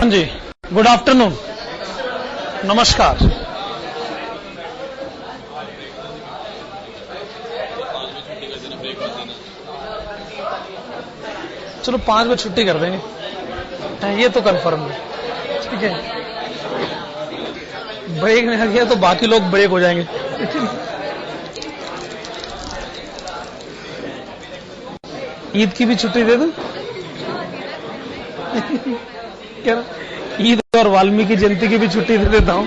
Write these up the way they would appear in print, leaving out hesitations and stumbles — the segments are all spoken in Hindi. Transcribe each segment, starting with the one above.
हाँ जी, गुड आफ्टरनून, नमस्कार। चलो 5 बजे छुट्टी कर देंगे, ये तो कंफर्म है। ठीक है, ब्रेक नहीं किया तो बाकी लोग ब्रेक हो जाएंगे। ईद की भी छुट्टी दे दूं क्या? ईद और वाल्मीकि जयंती की भी छुट्टी दे देता हूं।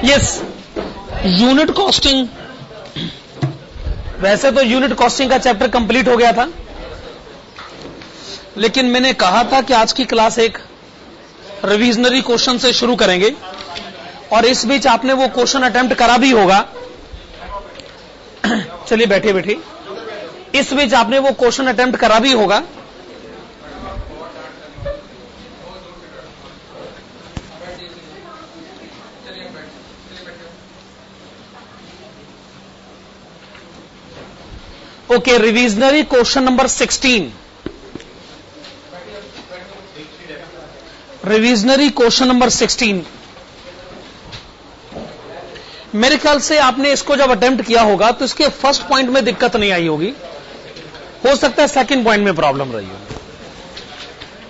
Yes, unit costing. वैसे तो यूनिट कॉस्टिंग का चैप्टर कंप्लीट हो गया था, लेकिन मैंने कहा था कि आज की क्लास एक रिविजनरी क्वेश्चन से शुरू करेंगे, और इस बीच आपने वो क्वेश्चन अटेम्प्ट करा भी होगा। चलिए बैठिए बैठिए, इस बीच आपने वो क्वेश्चन अटेम्प्ट करा भी होगा। Okay, revisionary question number 16। Revisionary question number 16। मेरे ख्याल से आपने इसको जब अटेम्प्ट किया होगा तो इसके फर्स्ट पॉइंट में दिक्कत नहीं आई होगी, हो सकता है सेकंड पॉइंट में प्रॉब्लम रही होगी,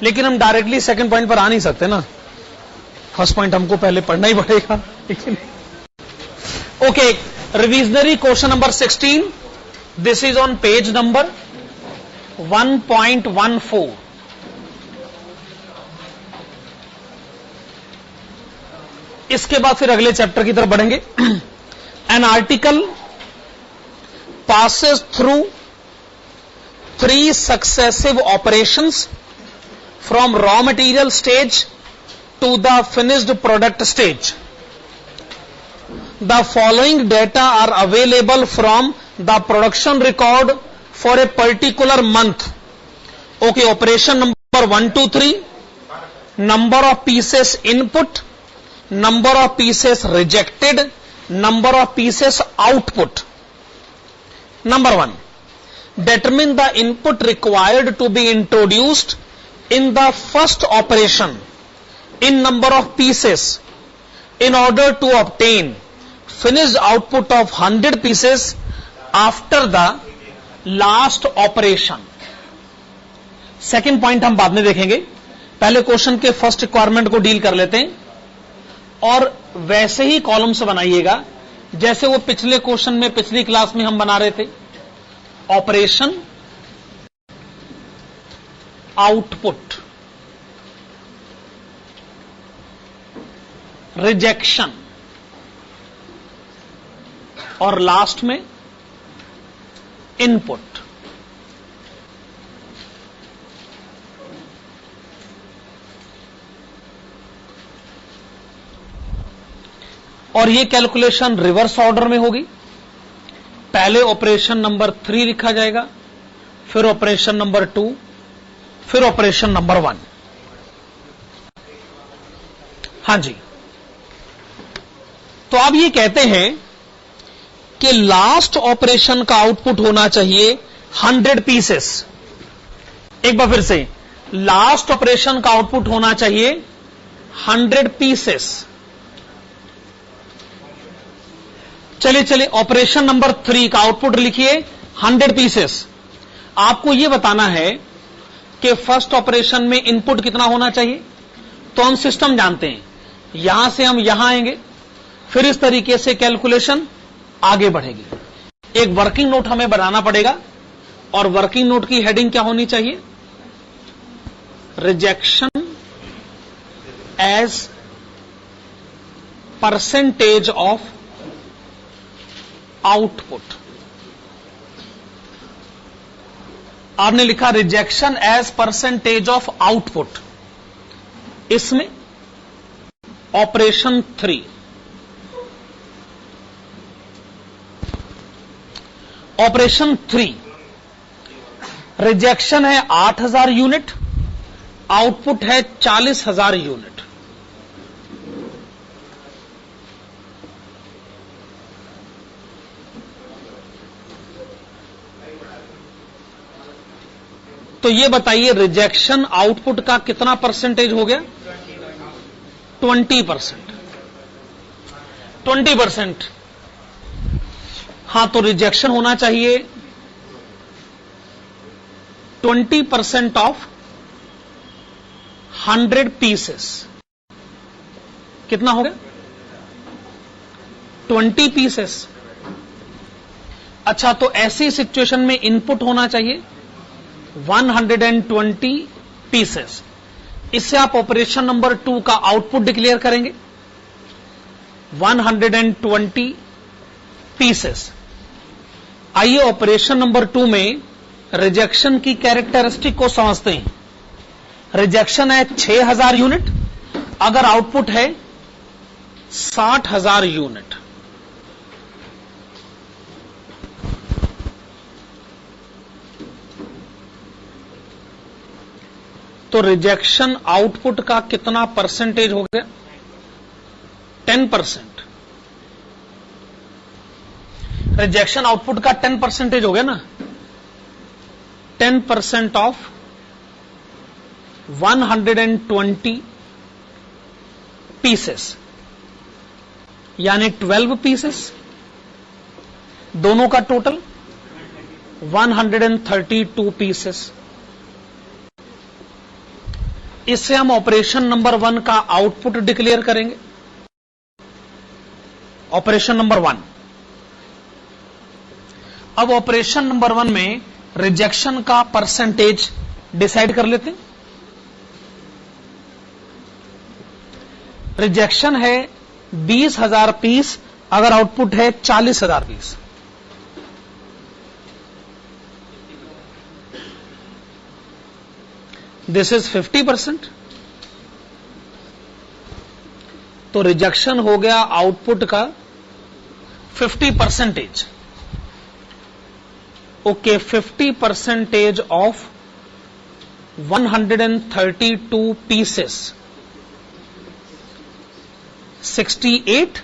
लेकिन हम डायरेक्टली सेकंड पॉइंट पर आ नहीं सकते ना, फर्स्ट पॉइंट हमको पहले पढ़ना ही पड़ेगा। लेकिन okay, revisionary question number 16, this is on page number 1.14। इसके बाद फिर अगले चैप्टर की तरफ बढ़ेंगे। An article passes through 3 successive operations from raw material stage to the finished product stage. The following data are available from the production record for a particular month. Okay, operation number 1 2 3, number of pieces input, number of pieces rejected, number of pieces output. Number 1, determine the input required to be introduced in the first operation in number of pieces in order to obtain finished output of 100 pieces after the last operation. Second point हम बाद में देखेंगे, पहले क्वेश्चन के फर्स्ट रिक्वायरमेंट को डील कर लेते हैं, और वैसे ही कॉलम्स बनाइएगा जैसे वो पिछले क्वेश्चन में पिछली क्लास में हम बना रहे थे। ऑपरेशन, आउटपुट, रिजेक्शन, और लास्ट में इनपुट। और ये कैलकुलेशन रिवर्स ऑर्डर में होगी। पहले ऑपरेशन नंबर 3 लिखा जाएगा, फिर ऑपरेशन नंबर 2, फिर ऑपरेशन नंबर 1। हां जी, तो आप ये कहते हैं कि लास्ट ऑपरेशन का आउटपुट होना चाहिए 100 पीसेस। एक बार फिर से, लास्ट ऑपरेशन का आउटपुट होना चाहिए 100 पीसेस। चलिए चलिए, ऑपरेशन नंबर 3 का आउटपुट लिखिए 100 पीसेस। आपको यह बताना है कि फर्स्ट ऑपरेशन में इनपुट कितना होना चाहिए, तो हम सिस्टम जानते हैं, यहां से हम यहां आएंगे, फिर इस तरीके से कैलकुलेशन आगे बढ़ेगी। एक वर्किंग नोट हमें बनाना पड़ेगा, और वर्किंग नोट की हेडिंग क्या होनी चाहिए? Rejection as percentage of output. आपने लिखा rejection as percentage of output. इसमें ऑपरेशन 3, ऑपरेशन 3 रिजेक्शन है 8000 यूनिट, आउटपुट है 40000 यूनिट। तो ये बताइए रिजेक्शन आउटपुट का कितना परसेंटेज हो गया? 20%। 20%। हां, तो रिजेक्शन होना चाहिए 20% ऑफ 100 पीसेस। कितना हो गया? 20 पीसेस। अच्छा, तो ऐसी सिचुएशन में इनपुट होना चाहिए 120 पीसेस। इससे आप ऑपरेशन नंबर 2 का आउटपुट डिक्लेयर करेंगे 120 पीसेस। आइए ऑपरेशन नंबर 2 में रिजेक्शन की कैरेक्टरिस्टिक को समझते हैं। रिजेक्शन है 6000 यूनिट, अगर आउटपुट है 60000 यूनिट। तो रिजेक्शन आउटपुट का कितना परसेंटेज हो गया? 10%। रिजेक्शन आउटपुट का 10% हो गया ना। 10% ऑफ 120 पीसेस यानी 12 पीसेस, दोनों का टोटल 132 पीसेस। इससे हम ऑपरेशन नंबर 1 का आउटपुट डिक्लेयर करेंगे। Operation number 1। अब ऑपरेशन नंबर 1 में रिजेक्शन का परसेंटेज डिसाइड कर लेते हैं। रिजेक्शन है 20,000 पीस, अगर आउटपुट है 40,000 पीस। This is 50%। तो रिजेक्शन हो गया आउटपुट का 50%। ओके, 50% ऑफ 132 पीसेस 66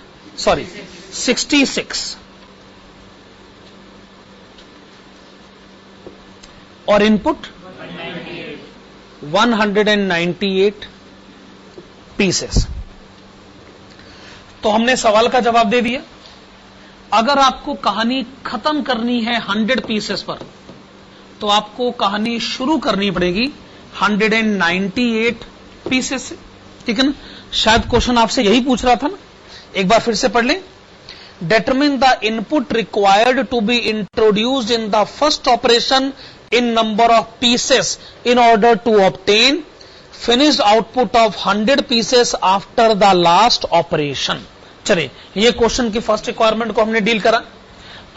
और इनपुट 198 पीसेस। तो हमने सवाल का जवाब दे दिया। अगर आपको कहानी खत्म करनी है 100 पीसेस पर, तो आपको कहानी शुरू करनी पड़ेगी 198 पीसेस से। ठीक है ना? शायद क्वेश्चन आपसे यही पूछ रहा था ना। एक बार फिर से पढ़ लें। Determine the input required to be introduced in the first operation in number of pieces in order to obtain finished output of 100 pieces after the last operation। चलिए, ये क्वेश्चन की फर्स्ट रिक्वायरमेंट को हमने डील करा।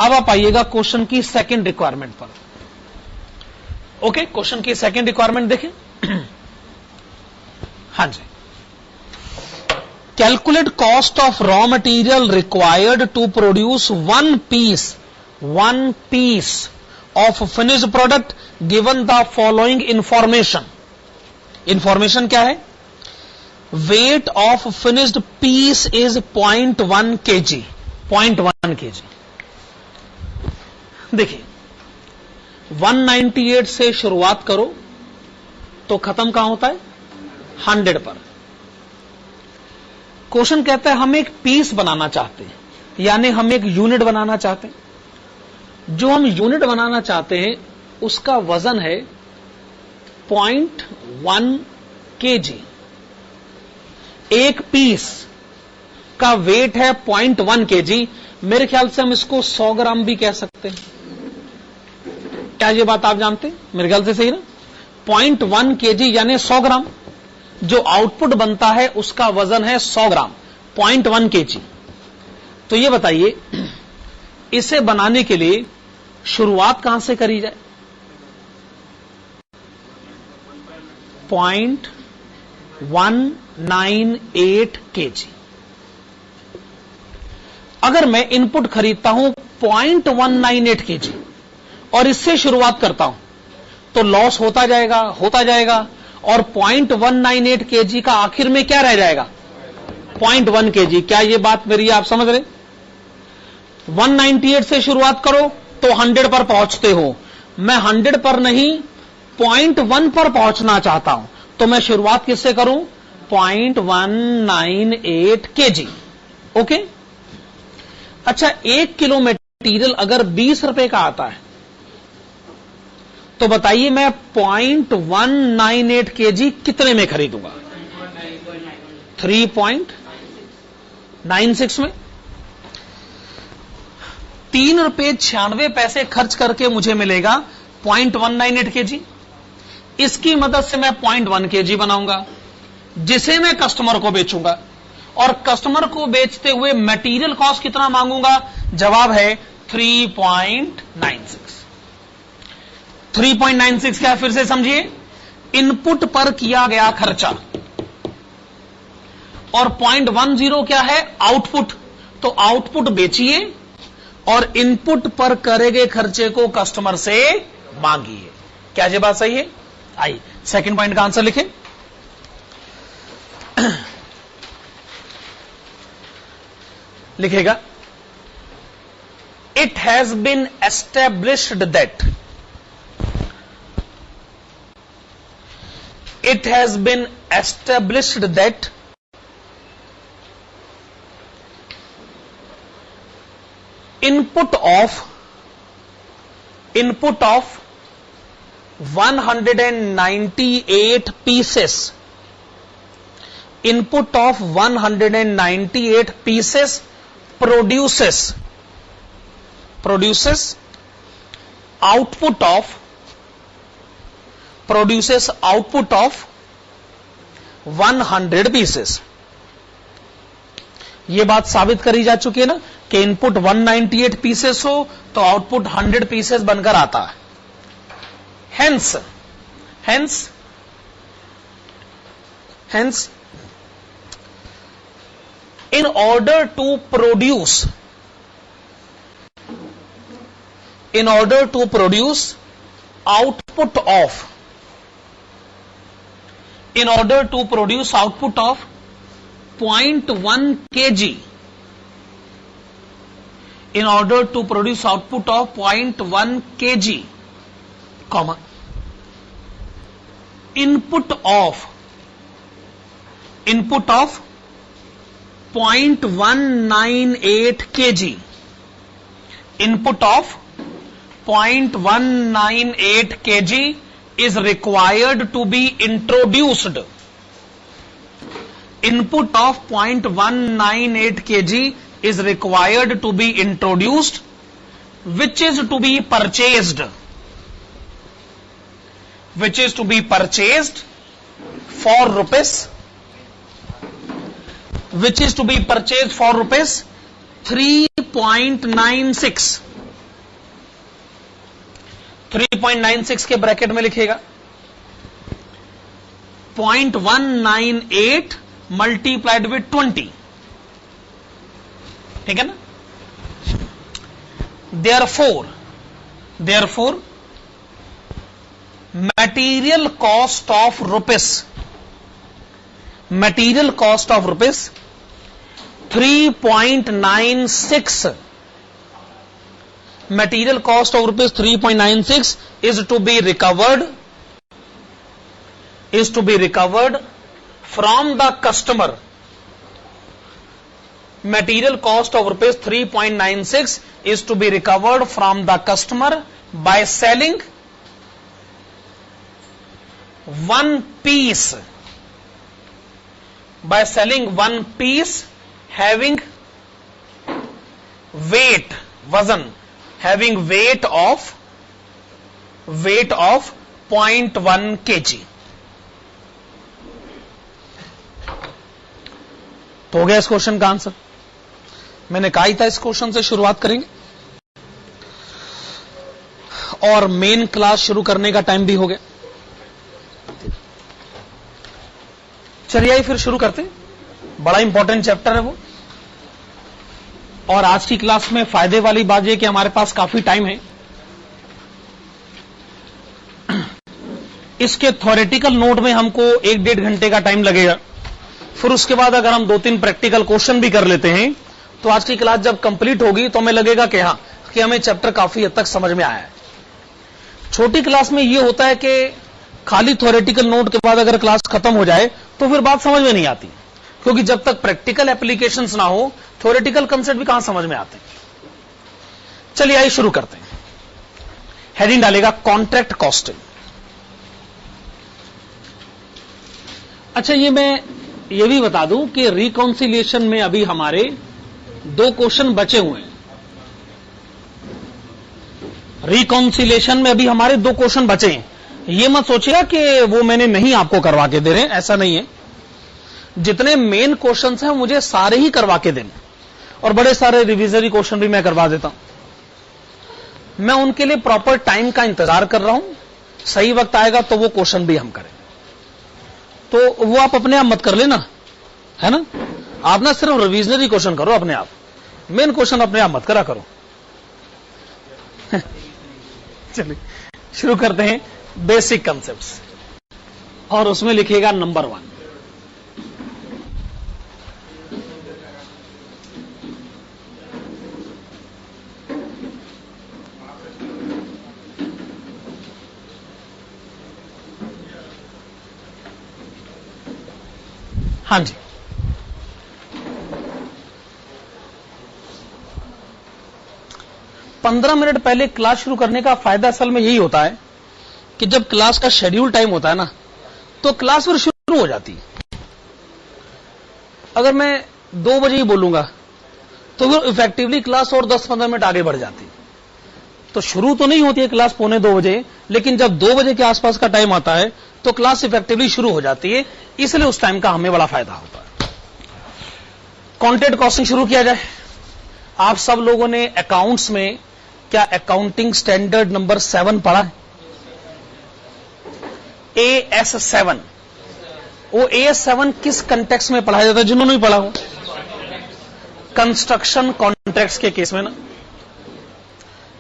अब आप आइएगा क्वेश्चन की सेकंड रिक्वायरमेंट पर। ओके, क्वेश्चन की सेकंड रिक्वायरमेंट देखें। हां जी। Calculate cost of raw material required to produce one piece of finished product given the following information। information क्या है? weight of finished piece is 0.1 kg। 0.1 kg। देखिए, 198 से शुरुआत करो तो खत्म कहां होता है? 100 पर। क्वेश्चन कहता है हम एक पीस बनाना चाहते हैं, यानी हम एक यूनिट बनाना चाहते हैं। जो हम यूनिट बनाना चाहते हैं उसका वजन है 0.1 kg। एक पीस का वेट है 0.1 kg। मेरे ख्याल से हम इसको 100 ग्राम भी कह सकते हैं। क्या ये बात आप जानते हैं? मेरे ख्याल से सही ना। 0.1 kg यानी 100 ग्राम। जो आउटपुट बनता है उसका वजन है 100 ग्राम, 0.1 kg। तो ये बताइए, इसे बनाने के लिए शुरुआत कहां से करी जाए? 0.198 kg। अगर मैं इनपुट खरीदता हूं 0.198 kg और इससे शुरुआत करता हूं तो लॉस होता जाएगा और 0.198 kg का आखिर में क्या रह जाएगा? 0.1 kg। क्या ये बात मेरी आप समझ रहे? 198 से शुरुआत करो तो 100 पर पहुंचते हो। मैं 100 पर नहीं 0.1 पर पहुंचना चाहता हूं तो मैं शुरुआत किससे करूं? 0.198 kg। ओके। अच्छा, 1 किलो मटेरियल अगर 20 रुपए का आता है तो बताइए मैं 0.198 kg कितने में खरीदूंगा? 3.96 में। 3.96 खर्च करके मुझे मिलेगा 0.198 kg। इसकी मदद से मैं 0.1 kg बनाऊंगा जिसे मैं कस्टमर को बेचूंगा, और कस्टमर को बेचते हुए मटेरियल कॉस्ट कितना मांगूंगा? जवाब है 3.96। 3.96 क्या? फिर से समझिए, इनपुट पर किया गया खर्चा, और 0.10 क्या है? आउटपुट। तो आउटपुट बेचिए और इनपुट पर करे गए खर्चे को कस्टमर से मांगिए। क्या ये बात सही है? आइए सेकंड पॉइंट का आंसर लिखें। लिखेगा, it has been established that, it has been established that input of 198 pieces, input of 198 pieces produces output of 100 pieces। यह बात साबित करी जा चुकी है ना कि इनपुट 198 पीसेस हो तो आउटपुट 100 पीसेस बनकर आता है। Hence in order to produce output of 0.1 kg, in order to produce output of 0.1 kg, comma, input of 0.198 kg, input of 0.198 kg is required to be introduced. Input of 0.198 kg is required to be introduced, which is to be purchased, for rupees, which is to be purchased for rupees 3.96। 3.96 के ब्रैकेट में लिखेगा 0.198 मल्टीप्लाइड विद 20। ठीक है ना? Therefore material cost of rupees 3.96, material cost of rupees 3.96 is to be recovered from the customer. Material cost of rupees 3.96 is to be recovered from the customer by selling one piece having weight, वजन, having weight of 0.1 kg। तो हो गया इस क्वेश्चन का आंसर। मैंने कहा ही था इस क्वेश्चन से शुरुआत करेंगे, और मेन क्लास शुरू करने का टाइम भी हो गया। चलिए फिर शुरू करते हैं। बड़ा इंपॉर्टेंट चैप्टर है वो, और आज की क्लास में फायदे वाली बात यह कि हमारे पास काफी टाइम है। इसके थ्योरेटिकल नोट में हमको 1-1.5 घंटे का टाइम लगेगा। फिर उसके बाद अगर हम 2-3 प्रैक्टिकल क्वेश्चन भी कर लेते हैं तो आज की क्लास जब कंप्लीट होगी तो हमें लगेगा कि हाँ, कि हमें चैप्टर काफी हद तक समझ में आया है। छोटी क्लास में यह होता है कि खाली थ्योरेटिकल नोट के बाद अगर क्लास खत्म हो जाए तो फिर बात समझ में नहीं आती, क्योंकि जब तक प्रैक्टिकल एप्लीकेशंस ना हो थ्योरेटिकल कंसेप्ट भी कहां समझ में आते हैं। चलिए आइए शुरू करते हैं। हेडिंग डालेगा कॉन्ट्रैक्ट कॉस्टिंग। अच्छा, ये मैं ये भी बता दूं कि रिकॉन्सिलिएशन में अभी हमारे 2 क्वेश्चन बचे हुए हैं। रिकॉन्सिलिएशन में अभी हमारे 2 क्वेश्चन बचे हैं। ये मत सोचिएगा कि वो मैंने नहीं आपको करवा के दे रहे हैं, ऐसा नहीं है। जितने मेन क्वेश्चन हैं मुझे सारे ही करवा के देने, और बड़े सारे रिविजरी क्वेश्चन भी मैं करवा देता हूं। मैं उनके लिए प्रॉपर टाइम का इंतजार कर रहा हूं, सही वक्त आएगा तो वो क्वेश्चन भी हम करें। तो वो आप अपने आप मत कर लेना, है ना। आप ना सिर्फ रिविजनरी क्वेश्चन करो अपने आप, मेन क्वेश्चन अपने आप मत करा करो। चलिए शुरू करते हैं बेसिक कंसेप्ट्स, और उसमें लिखिएगा नंबर 1। हाँ जी, पंद्रह मिनट पहले क्लास शुरू करने का फायदा असल में यही होता है कि जब क्लास का शेड्यूल टाइम होता है ना, तो क्लास फिर शुरू हो जाती है। अगर मैं 2 बजे ही बोलूंगा तो फिर इफेक्टिवली क्लास और 10-15 मिनट आगे बढ़ जाती। तो शुरू तो नहीं होती है क्लास 1:45 बजे, लेकिन जब 2 बजे के आसपास का टाइम आता है तो क्लास इफेक्टिवली शुरू हो जाती है, इसलिए उस टाइम का हमें बड़ा फायदा होता है। कॉन्ट्रैक्ट कॉस्टिंग शुरू किया जाए। आप सब लोगों ने अकाउंट्स में क्या अकाउंटिंग स्टैंडर्ड नंबर 7 पढ़ा है? AS7। वो AS7 किस कंटेक्स्ट में पढ़ाया जाता है? जिन्होंने भी पढ़ा हो, कंस्ट्रक्शन कॉन्ट्रैक्ट्स के केस में ना।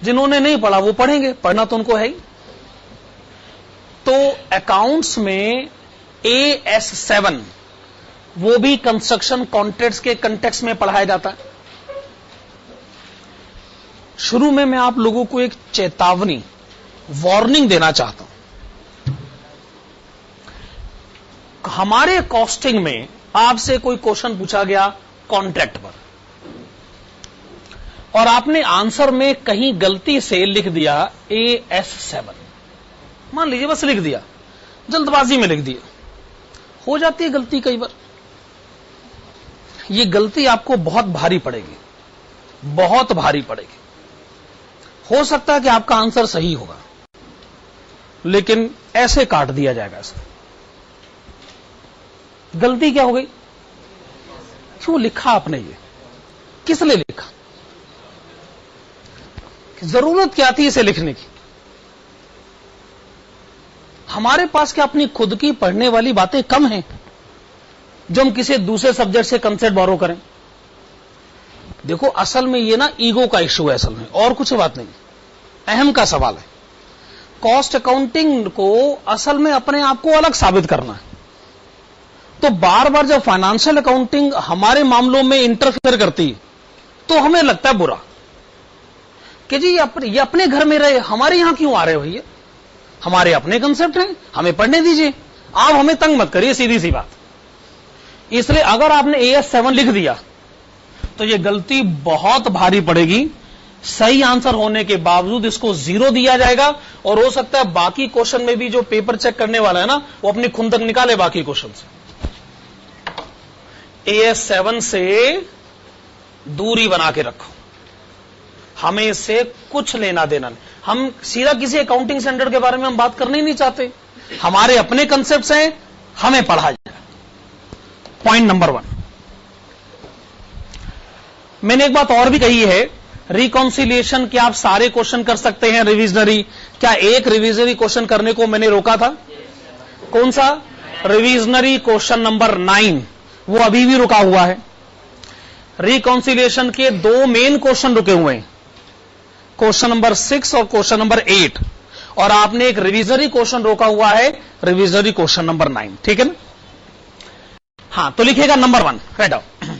जिन्होंने नहीं पढ़ा वो पढ़ेंगे, पढ़ना तो उनको है ही। तो अकाउंट्स में AS7 वो भी कंस्ट्रक्शन कॉन्ट्रैक्ट्स के कंटेक्स्ट में पढ़ाया जाता है। शुरू में मैं आप लोगों को एक चेतावनी, वार्निंग देना चाहता हूं। हमारे कॉस्टिंग में आपसे कोई क्वेश्चन पूछा गया कॉन्ट्रैक्ट पर, और आपने आंसर में कहीं गलती से लिख दिया AS7, मान लीजिए बस लिख दिया, जल्दबाजी में लिख दिया। हो जाती है गलती कई बार। ये गलती आपको बहुत भारी पड़ेगी, बहुत भारी पड़ेगी। हो सकता है कि आपका आंसर सही होगा, लेकिन ऐसे काट दिया जाएगा इसको। गलती क्या हो गई? क्यों लिखा आपने? ये किस लिए लिखा? जरूरत क्या थी इसे लिखने की? हमारे पास क्या अपनी खुद की पढ़ने वाली बातें कम हैं जो हम किसी दूसरे सब्जेक्ट से कंसेप्ट बोरो करें? देखो, असल में ये ना ईगो का इश्यू है असल में, और कुछ बात नहीं, अहम का सवाल है। कॉस्ट अकाउंटिंग को असल में अपने आप को अलग साबित करना है। तो बार बार जब फाइनेंशियल अकाउंटिंग हमारे मामलों में इंटरफेयर करती है तो हमें लगता है बुरा कि जी ये अपने घर में रहे, हमारे यहां क्यों आ रहे हो भैया? हमारे अपने कंसेप्ट हैं, हमें पढ़ने दीजिए, आप हमें तंग मत करिए, सीधी सी बात। इसलिए अगर आपने AS7 लिख दिया तो ये गलती बहुत भारी पड़ेगी। सही आंसर होने के बावजूद इसको 0 दिया जाएगा, और हो सकता है बाकी क्वेश्चन में भी जो पेपर चेक करने वाला है ना, वो अपनी खुंदक निकाले बाकी क्वेश्चन से। AS7 से दूरी बना के रखो, हमें इससे कुछ लेना देना नहीं। हम सीधा किसी अकाउंटिंग स्टैंडर्ड के बारे में हम बात करना ही नहीं चाहते। हमारे अपने कंसेप्ट्स हैं, हमें पढ़ा जाए। Point number 1। मैंने एक बात और भी कही है, रिकॉन्सिलिएशन के आप सारे क्वेश्चन कर सकते हैं रिविजनरी। क्या एक रिविजनरी क्वेश्चन करने को मैंने रोका था? कौन सा? रिविजनरी क्वेश्चन नंबर 9, वो अभी भी रुका हुआ है। रिकॉन्सिलिएशन के 2 मेन क्वेश्चन रुके हुए हैं, क्वेश्चन नंबर 6 और क्वेश्चन नंबर 8, और आपने एक रिविजनरी क्वेश्चन रोका हुआ है, रिविजनरी क्वेश्चन नंबर 9, ठीक है ना? हां, तो लिखेगा number 1, right out.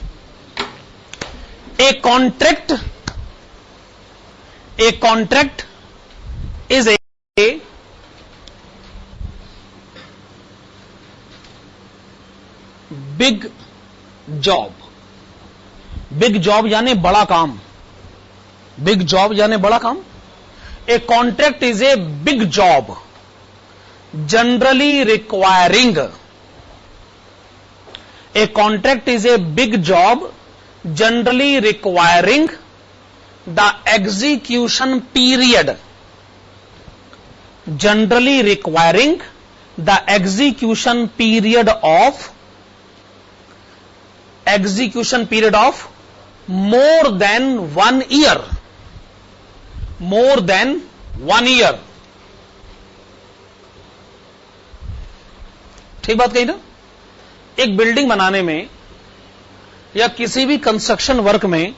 A contract is a big job. Big job यानी बड़ा काम। बिग जॉब यानी बड़ा काम। A contract is a big job generally requiring. A contract is a big job generally requiring the execution period. Generally requiring the execution period of more than 1 year। more than 1 year। ठीक बात कही ना। एक बिल्डिंग बनाने में या किसी भी कंस्ट्रक्शन वर्क में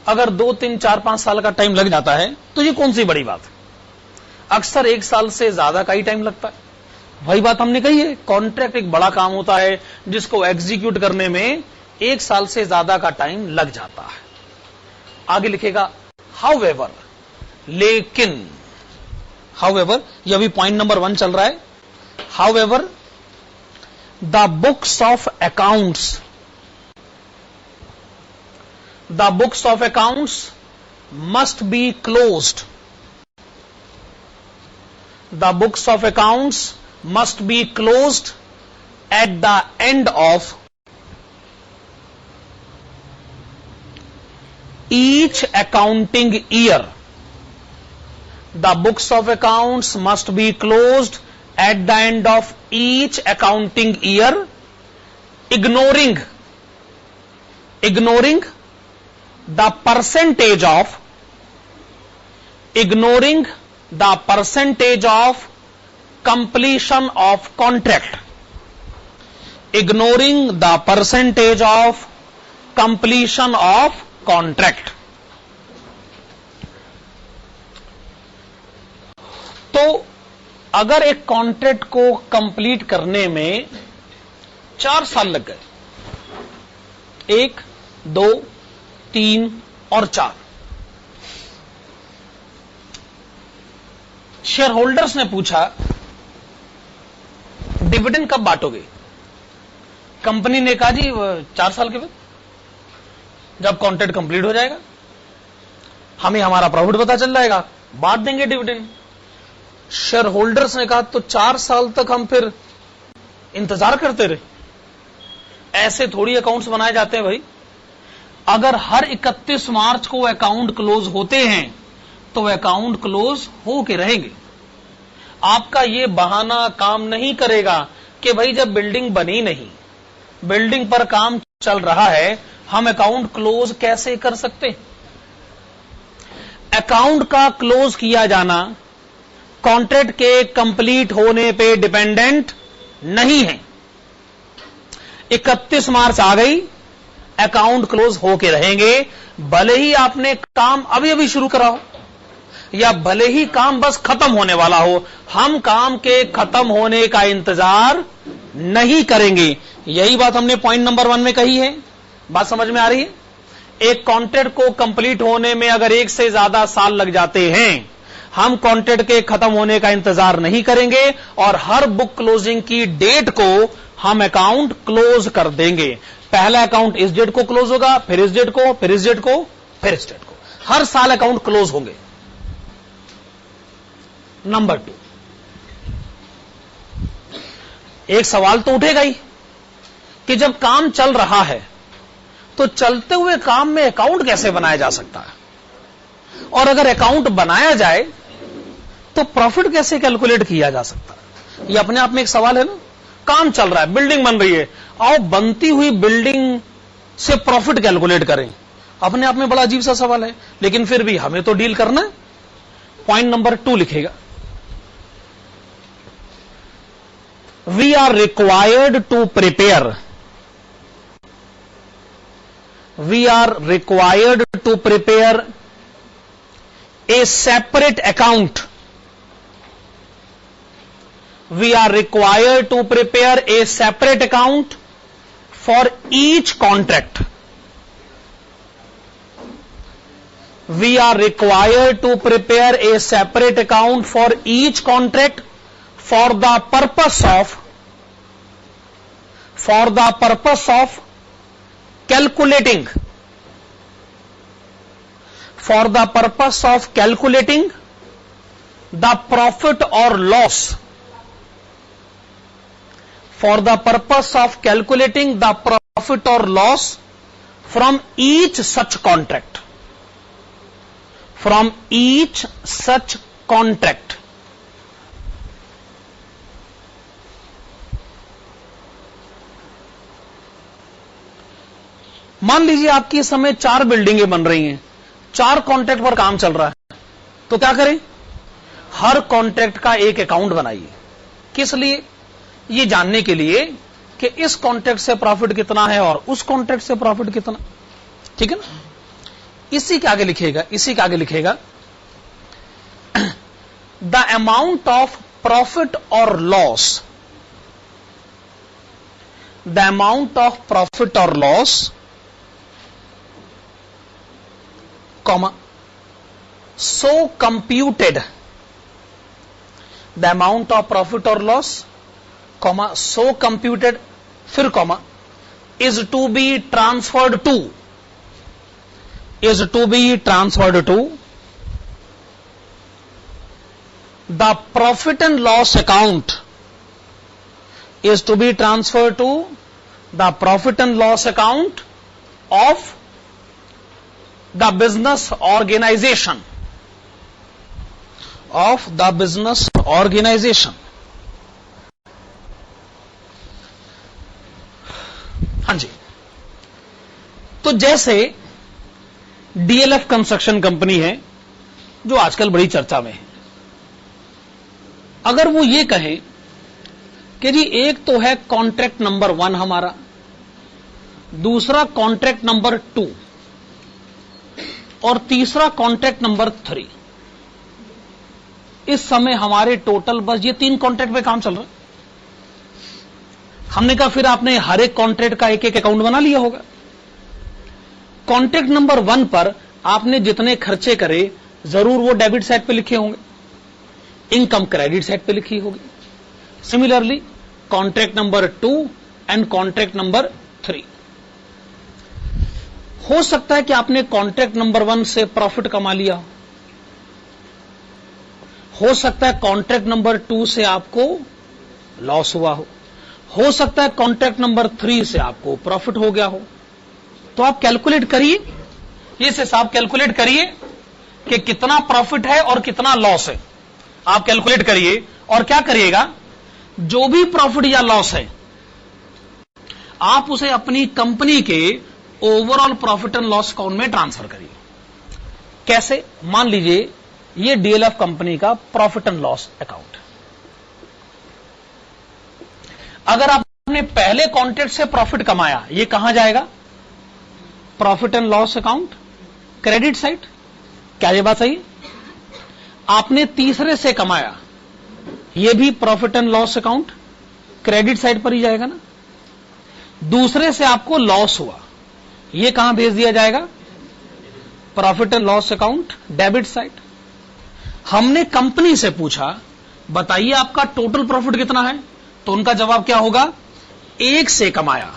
अगर 2, 3, 4, 5 साल का टाइम लग जाता है तो ये कौन सी बड़ी बात है। अक्सर 1 साल से ज्यादा का ही टाइम लगता है। वही बात हमने कही है, कॉन्ट्रैक्ट एक बड़ा काम होता है जिसको एग्जीक्यूट करने में 1 साल से ज्यादा का टाइम लग जाता है। आगे लिखेगा हाउएवर, लेकिन। हाउएवर, ये अभी पॉइंट नंबर 1 चल रहा है। However the books of accounts must be closed. The books of accounts must be closed at the end of each accounting year. The books of accounts must be closed at the end of each accounting year, ignoring the percentage of completion of contract। ignoring the percentage of completion of contract। तो अगर एक कॉन्ट्रैक्ट को कंप्लीट करने में 4 साल लग गए, 1, 2, 3 और 4, शेयर होल्डर्स ने पूछा डिविडेंड कब बांटोगे। कंपनी ने कहा जी 4 साल के बाद, जब कॉन्ट्रैक्ट कंप्लीट हो जाएगा, हमें हमारा प्रॉफिट पता चल जाएगा, बांट देंगे डिविडेंड। शेयर होल्डर्स ने कहा तो 4 साल तक हम फिर इंतजार करते रहे। ऐसे थोड़ी अकाउंट्स बनाए जाते हैं भाई। अगर हर 31 मार्च को अकाउंट क्लोज होते हैं तो अकाउंट क्लोज हो के रहेंगे। आपका ये बहाना काम नहीं करेगा कि भाई जब बिल्डिंग बनी नहीं, बिल्डिंग पर काम चल रहा है, हम अकाउंट क्लोज कैसे कर सकते। अकाउंट का क्लोज किया जाना कॉन्ट्रैक्ट के कंप्लीट होने पे डिपेंडेंट नहीं है। 31 मार्च आ गई, अकाउंट क्लोज होके रहेंगे, भले ही आपने काम अभी अभी शुरू करा हो या भले ही काम बस खत्म होने वाला हो, हम काम के खत्म होने का इंतजार नहीं करेंगे। यही बात हमने पॉइंट नंबर 1 में कही है। बात समझ में आ रही है। एक कॉन्ट्रैक्ट को कंप्लीट होने में अगर 1 से ज्यादा साल लग जाते हैं, हम कॉन्ट्रैक्ट के खत्म होने का इंतजार नहीं करेंगे और हर बुक क्लोजिंग की डेट को हम अकाउंट क्लोज कर देंगे। पहला अकाउंट इस डेट को क्लोज होगा, फिर इस डेट को, फिर इस डेट को, फिर इस डेट को, हर साल अकाउंट क्लोज होंगे। नंबर 2, एक सवाल तो उठेगा ही कि जब काम चल रहा है तो चलते हुए काम में अकाउंट कैसे बनाया जा सकता है, और अगर अकाउंट बनाया जाए तो प्रॉफिट कैसे कैलकुलेट किया जा सकता है। यह अपने आप में एक सवाल है ना। काम चल रहा है, बिल्डिंग बन रही है, आओ बनती हुई बिल्डिंग से प्रॉफिट कैलकुलेट करें, अपने आप में बड़ा अजीब सा सवाल है, लेकिन फिर भी हमें तो डील करना है। पॉइंट नंबर 2 लिखेगा, we are required to prepare, we are required to prepare a separate account, we are required to prepare a separate account for each contract, we are required to prepare a separate account for each contract for the for the purpose of calculating the profit or loss, for the purpose of calculating the profit or loss from each such contract, from each such contract. मान लीजिए आपकी इस समय 4 बिल्डिंगें बन रही हैं, 4 कॉन्ट्रैक्ट पर काम चल रहा है, तो क्या करें? हर कॉन्ट्रैक्ट का एक अकाउंट बनाइए। किस लिए? ये जानने के लिए कि इस कॉन्ट्रैक्ट से प्रॉफिट कितना है और उस कॉन्ट्रैक्ट से प्रॉफिट कितना। ठीक है ना? इसी के आगे लिखेगा द अमाउंट ऑफ प्रॉफिट और loss, the amount of profit और loss, comma, so computed, the amount of profit or loss, comma, so computed, फिर comma, is to be transferred to, the profit and loss account, is to be transferred to the profit and loss account of the business organization, हाँ जी। तो जैसे डीएलएफ कंस्ट्रक्शन कंपनी है जो आजकल बड़ी चर्चा में है, अगर वो ये कहे कि जी एक तो है कॉन्ट्रैक्ट नंबर 1 हमारा, दूसरा कॉन्ट्रैक्ट नंबर 2 और तीसरा कॉन्ट्रैक्ट नंबर 3, इस समय हमारे टोटल बस ये 3 कॉन्ट्रैक्ट पे काम चल रहा है। हमने कहा फिर आपने हर एक कॉन्ट्रैक्ट का एक एक अकाउंट बना लिया होगा। कॉन्ट्रैक्ट नंबर 1 पर आपने जितने खर्चे करे जरूर वो डेबिट साइड पे लिखे होंगे, इनकम क्रेडिट साइड पे लिखी होगी। Similarly contract number 2 and contract number 3, हो सकता है कि आपने कॉन्ट्रैक्ट नंबर 1 से प्रॉफिट कमा लिया, हो सकता है कॉन्ट्रैक्ट नंबर 2 से आपको लॉस हुआ हो सकता है कॉन्ट्रैक्ट नंबर 3 से आपको प्रॉफिट हो गया हो। तो आप कैलकुलेट करिए, इस हिसाब कैलकुलेट करिए कि कितना प्रॉफिट है और कितना लॉस है। आप कैलकुलेट करिए और क्या करिएगा, जो भी प्रॉफिट या लॉस है आप उसे अपनी कंपनी के overall profit and loss account में ट्रांसफर करिए। कैसे? मान लीजिए ये डीएलएफ कंपनी का प्रॉफिट एंड लॉस अकाउंट, अगर आपने पहले कॉन्ट्रैक्ट से प्रॉफिट कमाया, ये कहां जाएगा? Profit and loss account, credit side. क्या ये बात सही? आपने तीसरे से कमाया, ये भी profit and loss account, credit side पर ही जाएगा ना। दूसरे से आपको लॉस हुआ, ये कहां भेज दिया जाएगा? Profit and loss account, debit side. हमने कंपनी से पूछा बताइए आपका टोटल प्रॉफिट कितना है, तो उनका जवाब क्या होगा? 1 से कमाया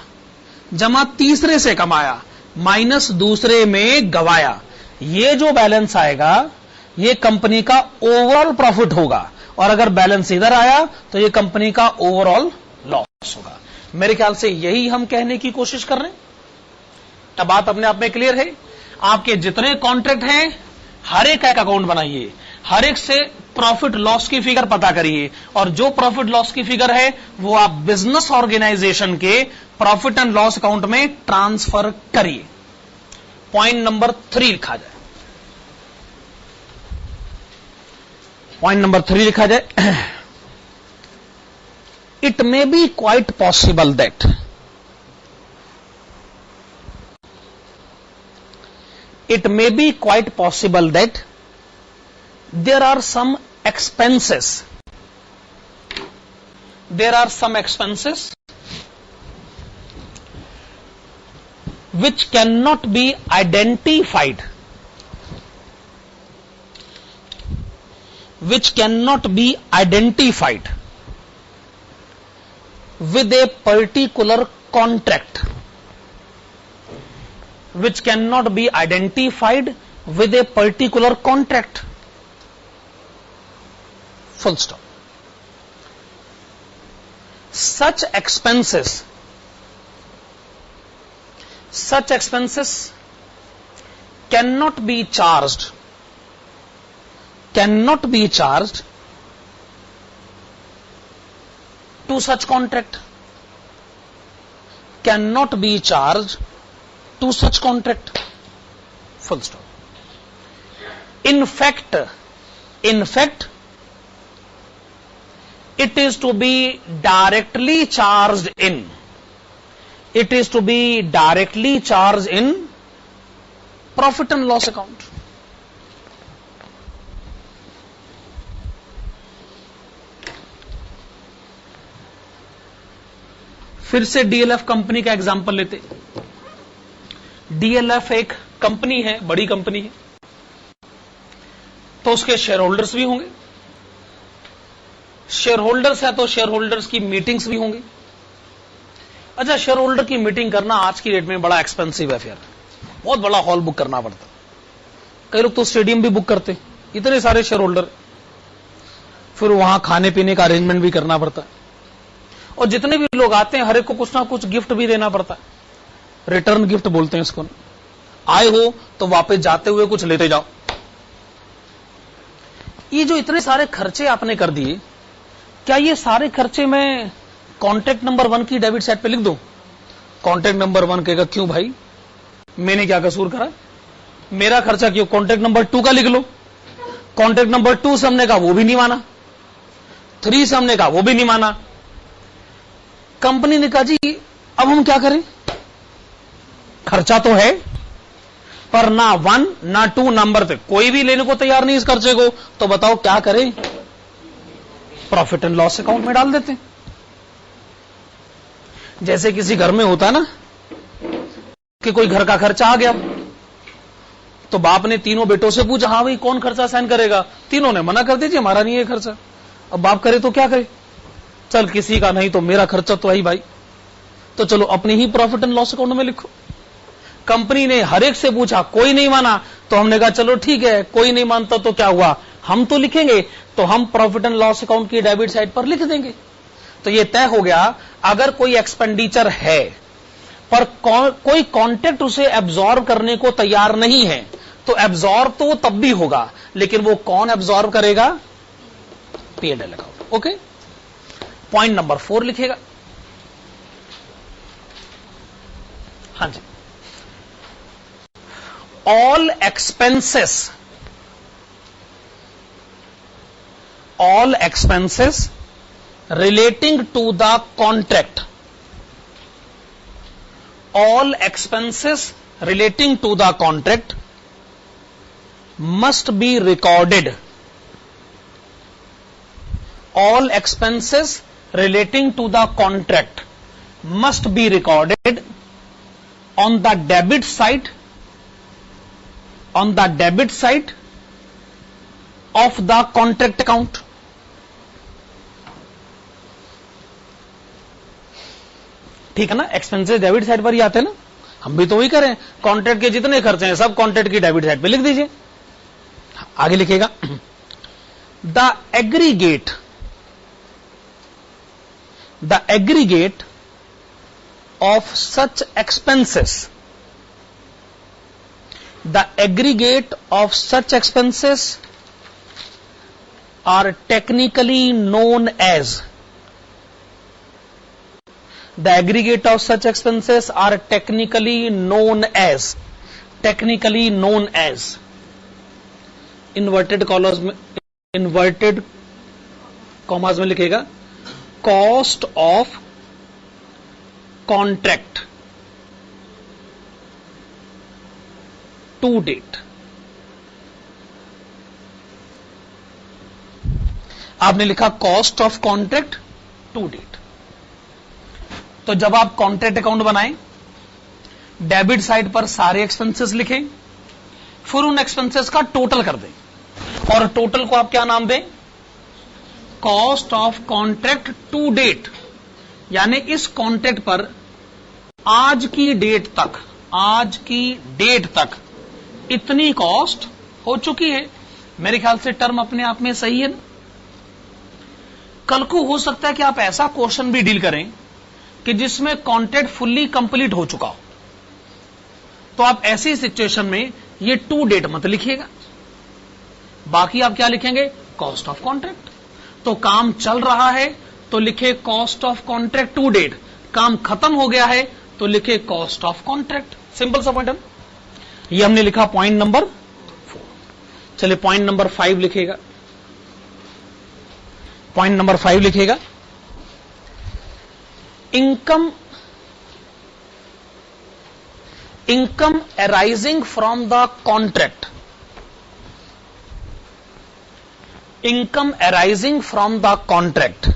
जमा तीसरे से कमाया माइनस दूसरे में गवाया, ये जो बैलेंस आएगा ये कंपनी का ओवरऑल प्रॉफिट होगा, और अगर बैलेंस इधर आया तो ये कंपनी का ओवरऑल लॉस होगा। मेरे ख्याल से यही हम कहने की कोशिश कर रहे हैं। अब बात अपने आप में क्लियर है। आपके जितने कॉन्ट्रैक्ट हैं हर एक अकाउंट बनाइए, हर एक से प्रॉफिट लॉस की फिगर पता करिए, और जो प्रॉफिट लॉस की फिगर है वो आप बिजनेस ऑर्गेनाइजेशन के प्रॉफिट एंड लॉस अकाउंट में ट्रांसफर करिए। पॉइंट नंबर 3 लिखा जाए, पॉइंट नंबर 3 लिखा जाए, it may be quite possible that it may be quite possible that there are some expenses which cannot be identified with a particular contract which cannot be identified with a particular contract. Full stop. Such expenses cannot be charged to such contract. Cannot be charged to such contract. Full stop. In fact, it is to be directly charged in. It is to be directly charged in profit and loss account. फिर से डीएलएफ कंपनी का एग्जांपल लेते। डीएलएफ एक कंपनी है, बड़ी कंपनी है, तो उसके शेयर होल्डर्स भी होंगे। शेयर होल्डर्स है तो शेयर होल्डर्स की मीटिंग्स भी होंगी। अच्छा, शेयर होल्डर की मीटिंग करना आज की डेट में बड़ा एक्सपेंसिव है, फिर बहुत बड़ा हॉल बुक करना पड़ता। कई लोग तो स्टेडियम भी बुक करते, इतने सारे शेयर होल्डर, फिर वहां खाने पीने का अरेंजमेंट भी करना पड़ता है, और जितने भी लोग आते हैं हर एक को कुछ ना कुछ गिफ्ट भी देना पड़ता है। रिटर्न गिफ्ट बोलते हैं इसको। आए हो तो वापस जाते हुए कुछ लेते जाओ। ये जो इतने सारे खर्चे आपने कर दिए, क्या ये सारे खर्चे मैं कॉन्ट्रैक्ट नंबर 1 की डेबिट साइड पे लिख दूं? कॉन्ट्रैक्ट नंबर 1 कहेगा क्यों भाई, मैंने क्या कसूर करा, मेरा खर्चा क्यों? कॉन्ट्रैक्ट नंबर 2 का लिख लो। कॉन्ट्रैक्ट नंबर 2 से हमने कहा, वो भी नहीं माना। 3 से हमने कहा, वो भी नहीं माना। कंपनी ने कहा जी अब हम क्या करें, खर्चा तो है पर ना 1 ना 2 नंबर पे कोई भी लेने को तैयार नहीं इस खर्चे को, तो बताओ क्या करें? प्रॉफिट एंड लॉस अकाउंट में डाल देते हैं। जैसे किसी घर में होता है ना कि कोई घर का खर्चा आ गया, तो बाप ने तीनों बेटों से पूछा, हाँ भाई कौन खर्चा सहन करेगा? तीनों ने मना कर दीजिए, हमारा नहीं है खर्चा। अब बाप करे तो क्या करे, चल किसी का नहीं तो मेरा खर्चा तो है भाई, तो चलो अपने ही प्रॉफिट एंड लॉस अकाउंट में लिखो। कंपनी ने हर एक से पूछा, कोई नहीं माना, तो हमने कहा चलो ठीक है, कोई नहीं मानता तो क्या हुआ, हम तो लिखेंगे, तो हम प्रॉफिट एंड लॉस अकाउंट की डेबिट साइड पर लिख देंगे। तो यह तय हो गया, अगर कोई एक्सपेंडिचर है पर कोई कॉन्ट्रैक्ट उसे एब्जॉर्ब करने को तैयार नहीं है, तो एब्जॉर्ब तो तब भी होगा, लेकिन वो कौन एब्जॉर्ब करेगा? P&L account. Okay, point number 4 लिखेगा। हाँ जी, all expenses relating to the contract, all expenses relating to the contract must be recorded. All expenses relating to the contract must be recorded on the debit side of the contract account. ठीक है ना, एक्सपेंसेस डेबिट साइड पर ही आते हैं ना, हम भी तो वही करें। कॉन्ट्रैक्ट के जितने खर्चे हैं सब कॉन्ट्रैक्ट की डेबिट साइड पे लिख दीजिए। आगे लिखेगा, the aggregate of such expenses, the aggregate of such expenses are technically known as, the aggregate of such expenses are technically known as inverted commas में लिखेगा, cost of contract to date। आपने लिखा cost of contract to date. तो जब आप कॉन्ट्रैक्ट अकाउंट बनाएं, डेबिट साइड पर सारे एक्सपेंसेस लिखें, फिर उन एक्सपेंसेस का टोटल कर दें, और टोटल को आप क्या नाम दें? Cost of contract to date. यानी इस कॉन्ट्रैक्ट पर आज की डेट तक इतनी कॉस्ट हो चुकी है। मेरे ख्याल से टर्म अपने आप में सही है ना। कल को हो सकता है कि आप ऐसा क्वेश्चन भी डील करें कि जिसमें कॉन्ट्रैक्ट फुल्ली कंप्लीट हो चुका हो, तो आप ऐसी सिचुएशन में ये टू डेट मत लिखिएगा, बाकी आप क्या लिखेंगे, कॉस्ट ऑफ कॉन्ट्रैक्ट। तो काम चल रहा है तो लिखे cost of contract to date, काम खत्म हो गया है तो लिखे कॉस्ट ऑफ कॉन्ट्रैक्ट। सिंपल सा पॉइंट है। ये हमने लिखा पॉइंट नंबर 4। चलिए पॉइंट नंबर 5 लिखेगा। पॉइंट नंबर 5 लिखेगा, income arising from the contract, income arising from the contract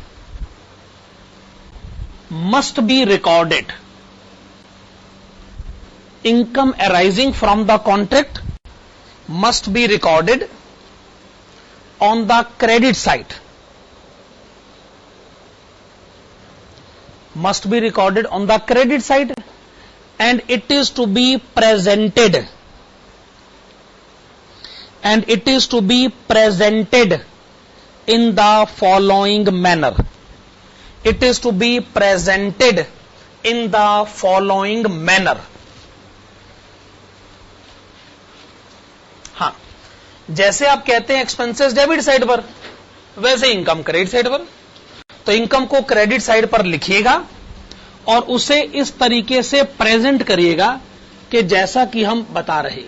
must be recorded, income arising from the contract must be recorded on the credit side, must be recorded on the credit side, and it is to be presented, and it is to be presented in the following manner, it is to be presented in the following manner। हाँ, जैसे आप कहते हैं एक्सपेंसेस डेबिट साइड पर, वैसे इनकम क्रेडिट साइड पर। तो इनकम को क्रेडिट साइड पर लिखिएगा और उसे इस तरीके से प्रेजेंट करिएगा कि जैसा कि हम बता रहे।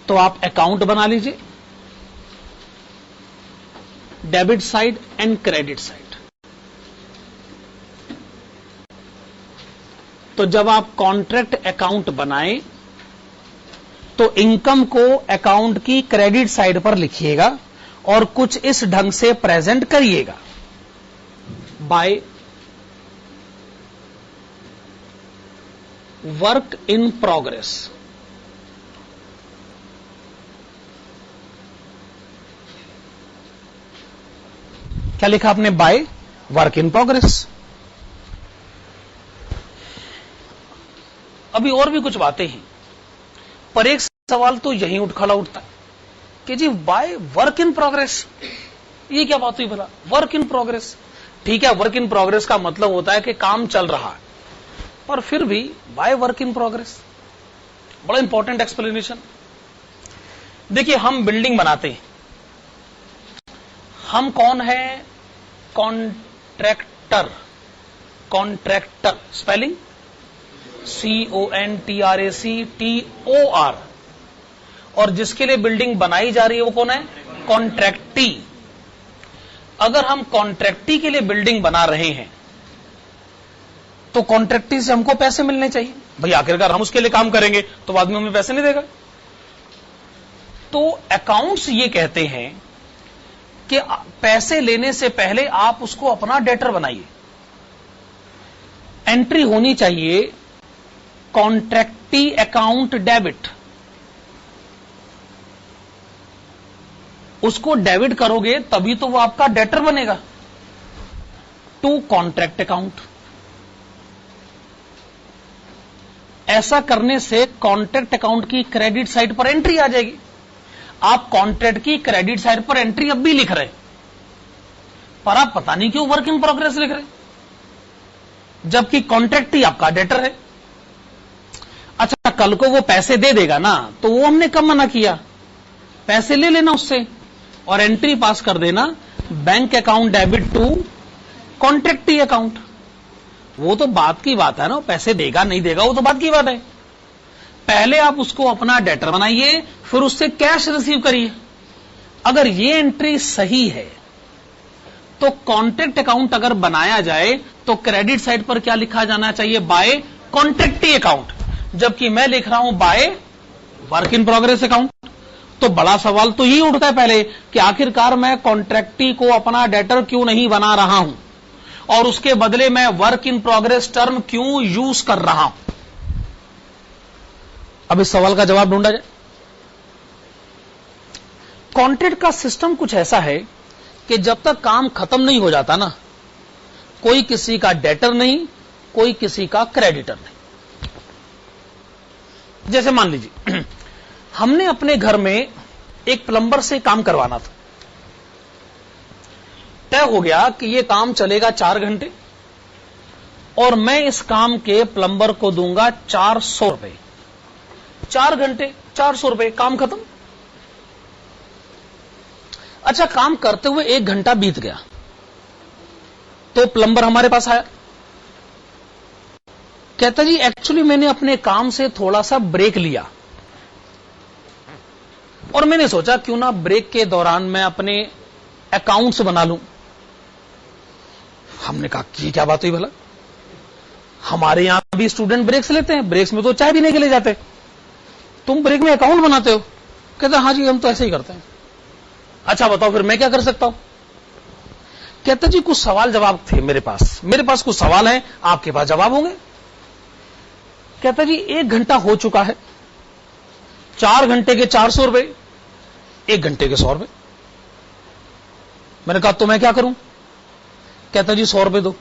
तो आप अकाउंट बना लीजिए, debit side and credit side. तो जब आप कॉन्ट्रैक्ट अकाउंट बनाएं तो इनकम को अकाउंट की क्रेडिट साइड पर लिखिएगा और कुछ इस ढंग से प्रेजेंट करिएगा, बाय वर्क इन प्रोग्रेस। क्या लिखा आपने, बाय वर्क इन प्रोग्रेस। अभी और भी कुछ बातें हैं, पर एक सवाल तो यहीं खड़ा उठता है कि जी बाय वर्क इन प्रोग्रेस, ये क्या बात हुई भला, वर्क इन प्रोग्रेस। ठीक है, वर्क इन प्रोग्रेस का मतलब होता है कि काम चल रहा है, पर फिर भी बाय वर्क इन प्रोग्रेस, बड़ा इंपॉर्टेंट एक्सप्लेनेशन। देखिए, हम बिल्डिंग बनाते हैं, हम कौन है, कॉन्ट्रैक्टर। कॉन्ट्रैक्टर स्पेलिंग CONTRACTOR, और जिसके लिए बिल्डिंग बनाई जा रही है वो कौन है, कॉन्ट्रैक्टी। अगर हम कॉन्ट्रैक्टी के लिए बिल्डिंग बना रहे हैं तो कॉन्ट्रैक्टी से हमको पैसे मिलने चाहिए भाई, आखिरकार हम उसके लिए काम करेंगे तो बाद में हमें पैसे नहीं देगा। तो अकाउंट्स ये कहते हैं कि पैसे लेने से पहले आप उसको अपना डेटर बनाइए। एंट्री होनी चाहिए कॉन्ट्रैक्टी अकाउंट डेबिट, उसको डेबिट करोगे तभी तो वो आपका डेटर बनेगा, टू कॉन्ट्रैक्ट अकाउंट। ऐसा करने से कॉन्ट्रैक्ट अकाउंट की क्रेडिट साइड पर एंट्री आ जाएगी। आप कॉन्ट्रैक्ट की क्रेडिट साइड पर एंट्री अब भी लिख रहे, पर आप पता नहीं क्यों वर्क इन प्रोग्रेस लिख रहे, जबकि कॉन्ट्रैक्ट ही आपका डेटर है। अच्छा, कल को वो पैसे दे देगा ना, तो वो हमने कब मना किया, पैसे ले लेना उससे और एंट्री पास कर देना bank account debit to contractee account. वो तो बात की बात है ना, पैसे देगा नहीं देगा वो तो बात की बात है। पहले आप उसको अपना डेटर बनाइए, फिर उससे कैश रिसीव करिए। अगर ये एंट्री सही है तो कॉन्ट्रैक्ट अकाउंट अगर बनाया जाए तो क्रेडिट साइड पर क्या लिखा जाना चाहिए, बाय कॉन्ट्रैक्टी अकाउंट, जबकि मैं लिख रहा हूं by work in progress account. तो बड़ा सवाल तो यही उठता है पहले कि आखिरकार मैं कॉन्ट्रैक्टी को अपना डेटर क्यों नहीं बना रहा हूं और उसके बदले मैं वर्क इन प्रोग्रेस टर्म क्यों यूज कर रहा हूं। अब इस सवाल का जवाब ढूंढा जाए। कॉन्ट्रैक्ट का सिस्टम कुछ ऐसा है कि जब तक काम खत्म नहीं हो जाता ना, कोई किसी का डेटर नहीं, कोई किसी का क्रेडिटर नहीं। जैसे मान लीजिए हमने अपने घर में एक प्लम्बर से काम करवाना था। तय हो गया कि यह काम चलेगा 4 घंटे और मैं इस काम के प्लम्बर को दूंगा 400 रुपए। 4 घंटे 400 रुपए, काम खत्म। अच्छा, काम करते हुए 1 घंटा बीत गया तो प्लम्बर हमारे पास आया, कहता जी एक्चुअली मैंने अपने काम से थोड़ा सा ब्रेक लिया और मैंने सोचा क्यों ना ब्रेक के दौरान मैं अपने अकाउंट्स बना लूं। हमने कहा कि क्या बात हुई भला, हमारे यहां भी स्टूडेंट ब्रेक्स लेते हैं, ब्रेक्स में तो चाय पीने के लिए जाते, तुम ब्रेक में अकाउंट बनाते हो? कहता हाँ जी हम तो ऐसे ही करते हैं। अच्छा बताओ फिर मैं क्या कर सकता हूं? कहता जी कुछ सवाल जवाब थे मेरे पास कुछ सवाल हैं, आपके पास जवाब होंगे। कहता जी 1 घंटा हो चुका है, 4 घंटे के 400 रुपए, 1 घंटे के 100 रुपए। मैंने कहा तो मैं क्या करूं? कहता जी 100 रुपए दो,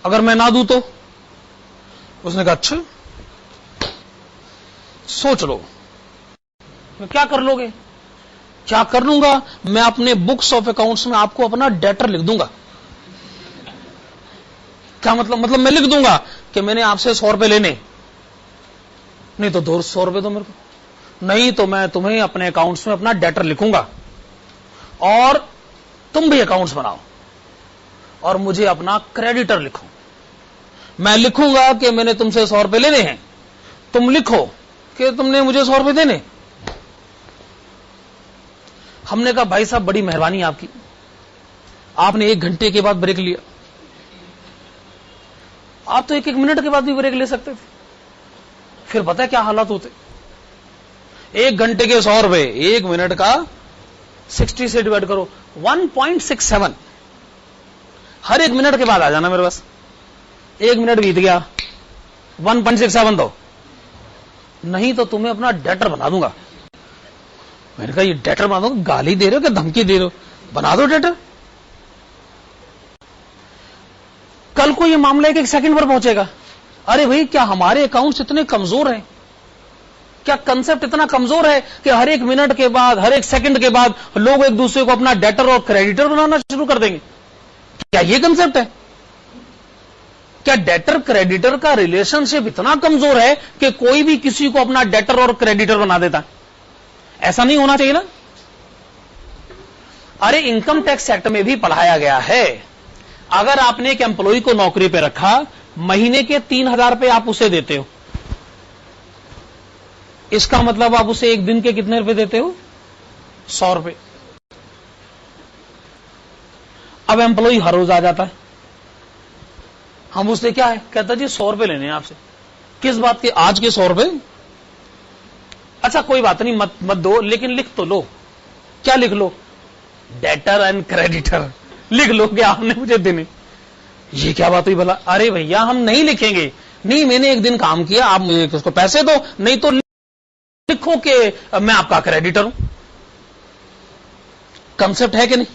अगर मैं ना दूं तो? उसने कहा अच्छा सोच लो। क्या कर लोगे? क्या कर लूंगा? मैं अपने बुक्स ऑफ अकाउंट्स में आपको अपना डेटर लिख दूंगा। क्या मतलब मैं लिख दूंगा कि मैंने आपसे 100 रुपए लेने, नहीं तो 200 रुपए दो मेरे को, नहीं तो मैं तुम्हें अपने अकाउंट्स में अपना डेटर लिखूंगा और तुम भी अकाउंट्स बनाओ और मुझे अपना क्रेडिटर लिखो। मैं लिखूंगा कि मैंने तुमसे 100 रुपए लेने हैं, तुम लिखो कि तुमने मुझे 100 रुपए देने। हमने कहा भाई साहब बड़ी मेहरबानी आपकी, आपने 1 घंटे के बाद ब्रेक लिया, आप तो 1-1 मिनट के बाद भी ब्रेक ले सकते थे। फिर पता है क्या हालात होते? 1 घंटे के 100 रुपए, 1 मिनट का 60 से डिवाइड करो, 1.67। हर 1 मिनट के बाद आ जाना मेरे पास। 1 मिनट बीत गया, 1.67 दो, नहीं तो तुम्हें अपना डेटर बना दूंगा। मैंने कहा ये डेटर बना दो, गाली दे रहे हो क्या धमकी दे रहे हो? बना दो डेटर। कल को ये मामला 1 सेकंड पर पहुंचेगा। अरे भाई क्या हमारे अकाउंट्स इतने कमजोर हैं? क्या कंसेप्ट इतना कमजोर है कि हर 1 मिनट के बाद, हर 1 सेकंड के बाद लोग एक दूसरे को अपना डेटर और क्रेडिटर बनाना शुरू कर देंगे? क्या ये कंसेप्ट है? क्या डेटर क्रेडिटर का रिलेशनशिप इतना कमजोर है कि कोई भी किसी को अपना डेटर और क्रेडिटर बना देता? ऐसा नहीं होना चाहिए ना। अरे इनकम टैक्स एक्ट में भी पढ़ाया गया है, अगर आपने एक एम्प्लॉय को नौकरी पे रखा, महीने के 3000 रुपए आप उसे देते हो, इसका मतलब आप उसे एक दिन के कितने रुपए देते हो? 100 रुपए। अब एम्प्लॉय हर रोज आ जाता है, हम उससे क्या है, कहता जी 100 रुपए लेने हैं आपसे। किस बात के? आज के 100 रुपए। अच्छा कोई बात नहीं, मत दो, लेकिन लिख तो लो। क्या लिख लो? डेटर एंड क्रेडिटर लिख लो कि आपने मुझे देने। ये क्या बात हुई भला? अरे भैया हम नहीं लिखेंगे, नहीं मैंने 1 दिन काम किया, आप मुझे उसको पैसे दो, नहीं तो लिखो कि मैं आपका क्रेडिटर हूं। कंसेप्ट है कि नहीं?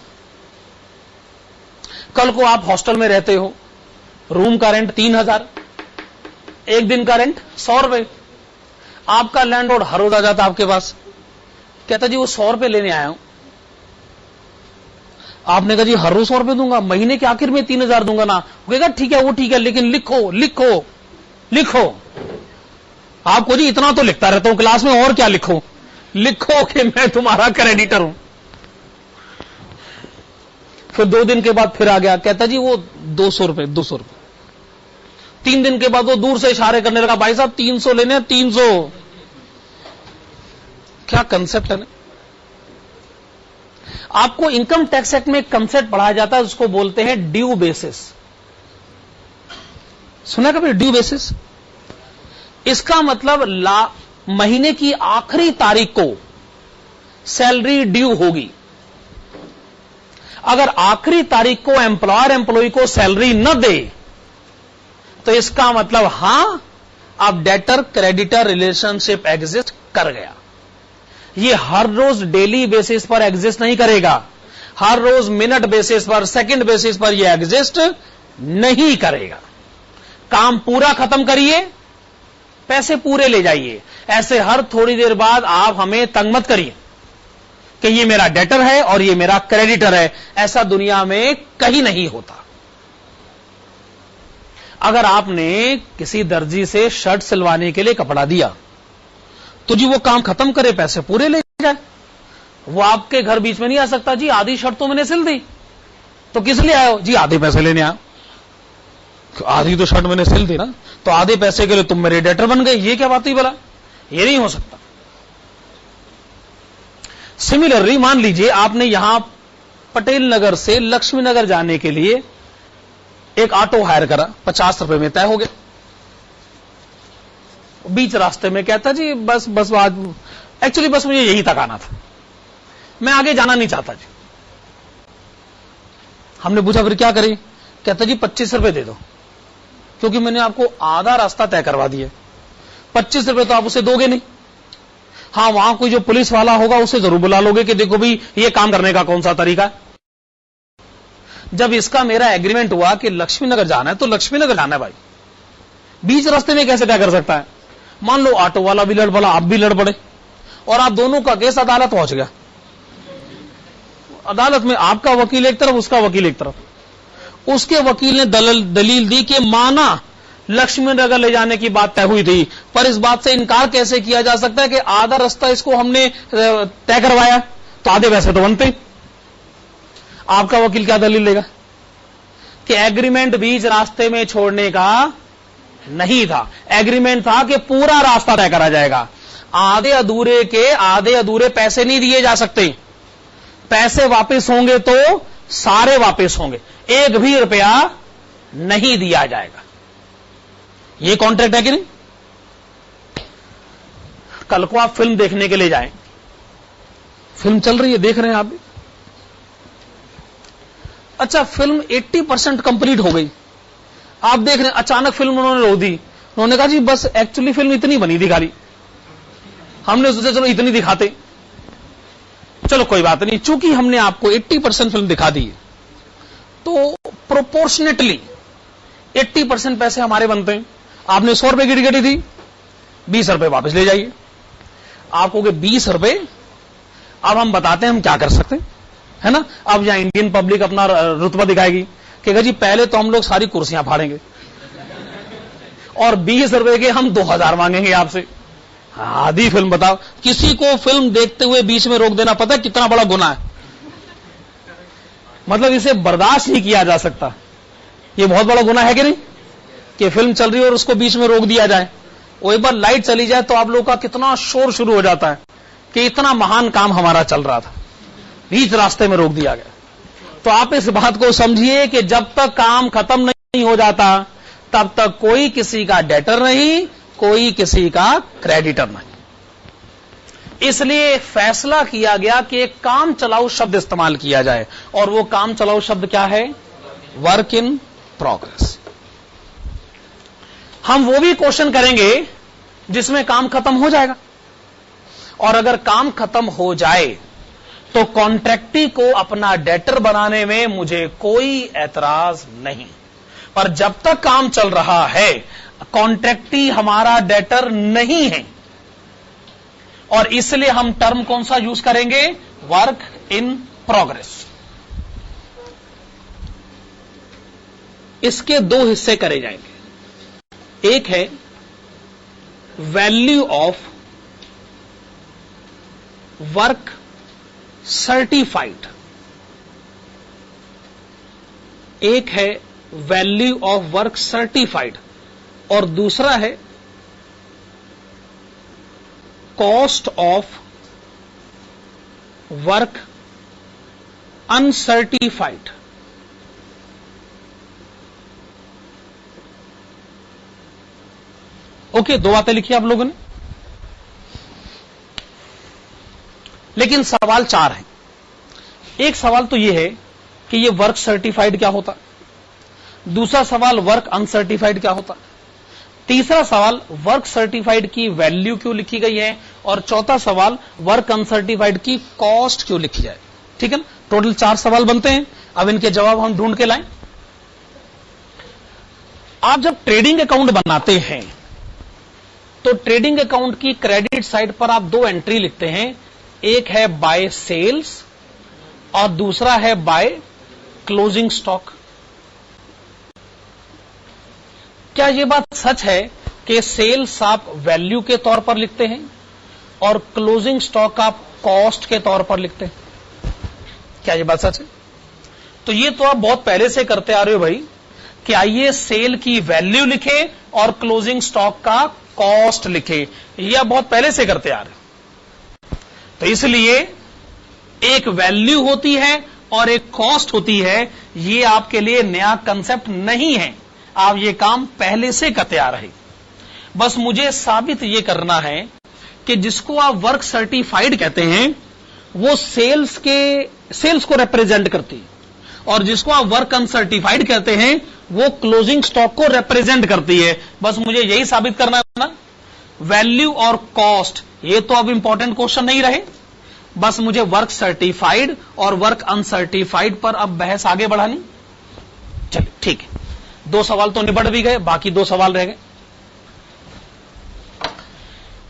कल को आप हॉस्टल में रहते हो, रूम का रेंट 3000, 1 दिन का रेंट 100 रुपए। आपका लैंडलॉर्ड हर रोज आ जाता आपके पास, कहता जी वो 100 रुपए लेने आया हूं। आपने कहा जी हर रोज 100 रुपए दूंगा, महीने के आखिर में 3000 दूंगा ना। कहेगा ठीक है, वो ठीक है, लेकिन लिखो लिखो लिखो। आपको जी इतना तो लिखता रहता हूं क्लास में, और क्या लिखो? लिखो कि मैं तुम्हारा क्रेडिटर हूं। फिर 2 दिन के बाद फिर आ गया, कहता जी वो 200 रुपए 200 रुपए। 3 दिन के बाद वो दूर से इशारे करने लगा, भाई साहब 300 लेने, 300। क्या कंसेप्ट है ना? आपको इनकम टैक्स एक्ट में एक कंसेप्ट पढ़ाया जाता है, उसको बोलते हैं ड्यू बेसिस। सुना कभी ड्यू बेसिस? इसका मतलब महीने की आखिरी तारीख को सैलरी ड्यू होगी। अगर आखिरी तारीख को एम्प्लॉयर एम्प्लॉय को सैलरी न दे तो इसका मतलब हां अब डेटर क्रेडिटर रिलेशनशिप एग्जिस्ट कर गया। ये हर रोज डेली बेसिस पर एग्जिस्ट नहीं करेगा, हर रोज मिनट बेसिस पर, सेकंड बेसिस पर यह एग्जिस्ट नहीं करेगा। काम पूरा खत्म करिए, पैसे पूरे ले जाइए। ऐसे हर थोड़ी देर बाद आप हमें तंग मत करिए कि ये मेरा डेटर है और ये मेरा क्रेडिटर है। ऐसा दुनिया में कहीं नहीं होता। अगर आपने किसी दर्जी से शर्ट सिलवाने के लिए कपड़ा दिया तो जी वो काम खत्म करे, पैसे पूरे ले जाए। वो आपके घर बीच में नहीं आ सकता, जी आधी शर्ट तो मैंने सिल दी, तो किस लिए आए हो? जी आधे पैसे लेने आए। आधी तो शर्ट मैंने सिल दी ना, तो आधे पैसे के लिए तुम मेरे डेटर बन गए। ये क्या बात हुई भला? ये नहीं हो सकता। सिमिलरली मान लीजिए आपने यहां पटेल नगर से लक्ष्मी नगर जाने के लिए एक ऑटो हायर करा, 50 रुपए में तय हो गया। बीच रास्ते में कहता जी बस आज एक्चुअली बस मुझे यहीं तक आना था, मैं आगे जाना नहीं चाहता जी। हमने पूछा फिर क्या करें? कहता जी 25 रुपए दे दो, क्योंकि मैंने आपको आधा रास्ता तय करवा दिया। 25 रुपए तो आप उसे दोगे नहीं। हाँ, वहां कोई जो पुलिस वाला होगा उसे जरूर बुला लोगे कि देखो भाई ये काम करने का कौन सा तरीका है। जब इसका मेरा एग्रीमेंट हुआ कि लक्ष्मी नगर जाना है तो लक्ष्मी नगर जाना है भाई, बीच रास्ते में कैसे तय कर सकता है? मान लो ऑटो वाला भी लड़ पड़ा, आप भी लड़ पड़े, और आप दोनों का केस अदालत पहुंच गया। अदालत में आपका वकील एक तरफ, उसका वकील एक तरफ। उसके वकील ने दलील दी कि माना लक्ष्मी नगर ले जाने की बात तय हुई थी, पर इस बात से इनकार कैसे किया जा सकता है कि आधा रास्ता इसको हमने तय करवाया, तो आधे पैसे तो बनते। आपका वकील क्या दलील देगा? कि एग्रीमेंट बीच रास्ते में छोड़ने का नहीं था, एग्रीमेंट था कि पूरा रास्ता तय करा जाएगा। आधे अधूरे पैसे नहीं दिए जा सकते। पैसे वापस होंगे तो सारे वापस होंगे, एक भी रुपया नहीं दिया जाएगा। ये कॉन्ट्रैक्ट है कि नहीं? कल को आप फिल्म देखने के लिए जाएं, फिल्म चल रही है, देख रहे हैं आप भी। अच्छा, फिल्म 80% कंप्लीट हो गई, आप देख रहे हैं, अचानक फिल्म उन्होंने रोक दी। उन्होंने कहा जी बस एक्चुअली फिल्म इतनी बनी थी खाली, हमने सोचा चलो इतनी दिखाते। चलो कोई बात नहीं, चूंकि हमने आपको 80% फिल्म दिखा दी है तो प्रोपोर्शनेटली 80% पैसे हमारे बनते हैं। आपने 100 रुपए की टिकट थी, 20 रुपए वापस ले जाइए। आपको 20 रुपए, अब हम बताते हैं हम क्या कर सकते हैं, है ना। अब यहां इंडियन पब्लिक अपना रुतबा दिखाएगी कि जी पहले तो हम लोग सारी कुर्सियां फाड़ेंगे और 20 रुपए के हम 2000 मांगेंगे आपसे। आधी फिल्म बताओ। किसी को फिल्म देखते हुए बीच में रोक देना पता है कितना बड़ा गुनाह है? मतलब इसे बर्दाश्त नहीं किया जा सकता। ये बहुत बड़ा गुनाह है कि नहीं, कि फिल्म चल रही है और उसको बीच में रोक दिया जाए। वो एक बार लाइट चली जाए तो आप लोगों का कितना शोर शुरू हो जाता है कि इतना महान काम हमारा चल रहा था, बीच रास्ते में रोक दिया गया। तो आप इस बात को समझिए कि जब तक काम खत्म नहीं हो जाता तब तक कोई किसी का डेटर नहीं, कोई किसी का क्रेडिटर नहीं। इसलिए फैसला किया गया कि एक काम चलाऊ शब्द इस्तेमाल किया जाए, और वो काम चलाऊ शब्द क्या है? Work in progress. हम वो भी क्वेश्चन करेंगे जिसमें काम खत्म हो जाएगा, और अगर काम खत्म हो जाए तो कॉन्ट्रैक्टी को अपना डेटर बनाने में मुझे कोई एतराज नहीं। पर जब तक काम चल रहा है कॉन्ट्रैक्टी हमारा डेटर नहीं है, और इसलिए हम टर्म कौन सा यूज करेंगे? Work in progress. इसके दो हिस्से करे जाएंगे। एक है वैल्यू ऑफ वर्क सर्टिफाइड, एक है वैल्यू ऑफ वर्क सर्टिफाइड, और दूसरा है cost of work uncertified. Okay, दो बातें लिखी आप लोगों ने, लेकिन सवाल 4 है। एक सवाल तो यह है कि यह वर्क सर्टिफाइड क्या होता, दूसरा सवाल वर्क अनसर्टिफाइड क्या होता, तीसरा सवाल वर्क सर्टिफाइड की वैल्यू क्यों लिखी गई है, और चौथा सवाल वर्क अनसर्टिफाइड की कॉस्ट क्यों लिखी जाए। ठीक है ना। टोटल 4 सवाल बनते हैं। अब इनके जवाब हम ढूंढ के लाएं। आप जब ट्रेडिंग अकाउंट बनाते हैं तो ट्रेडिंग अकाउंट की क्रेडिट साइड पर आप 2 एंट्री लिखते हैं, एक है बाय सेल्स और दूसरा है बाय क्लोजिंग स्टॉक। क्या यह बात सच है कि सेल्स आप वैल्यू के तौर पर लिखते हैं और क्लोजिंग स्टॉक आप कॉस्ट के तौर पर लिखते हैं? क्या यह बात सच है? तो ये तो आप बहुत पहले से करते आ रहे हो भाई कि आइए सेल की वैल्यू लिखे और क्लोजिंग स्टॉक का कॉस्ट लिखे, ये आप बहुत पहले से करते आ रहे हो। तो इसलिए एक वैल्यू होती है और एक कॉस्ट होती है, ये आपके लिए नया कंसेप्ट नहीं है, आप ये काम पहले से करते आ रहे। बस मुझे साबित ये करना है कि जिसको आप वर्क सर्टिफाइड कहते हैं वो सेल्स को रिप्रेजेंट करती है, और जिसको आप वर्क अनसर्टिफाइड कहते हैं वो क्लोजिंग स्टॉक को रिप्रेजेंट करती है। बस मुझे यही साबित करना है ना। वैल्यू और कॉस्ट ये तो अब इंपॉर्टेंट क्वेश्चन नहीं रहे, बस मुझे वर्क सर्टिफाइड और वर्क अनसर्टिफाइड पर अब बहस आगे बढ़ानी। चलिए ठीक है, 2 सवाल तो निबट भी गए, बाकी 2 सवाल रह गए।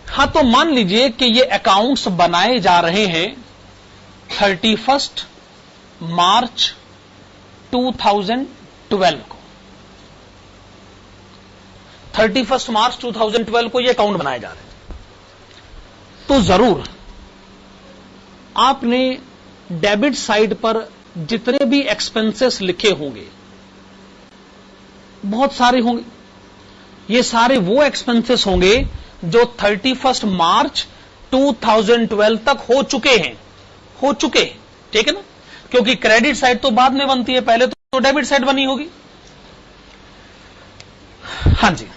हां, तो मान लीजिए कि ये अकाउंट्स बनाए जा रहे हैं 31 मार्च 2012 को। 31 मार्च 2012 को ये अकाउंट बनाए जा रहे हैं। तो जरूर आपने डेबिट साइड पर जितने भी एक्सपेंसेस लिखे होंगे, बहुत सारे होंगे, ये सारे वो एक्सपेंसेस होंगे जो 31 मार्च 2012 तक हो चुके हैं, ठीक है ना? क्योंकि क्रेडिट साइड तो बाद में बनती है, पहले तो डेबिट साइड बनी होगी। हां जी,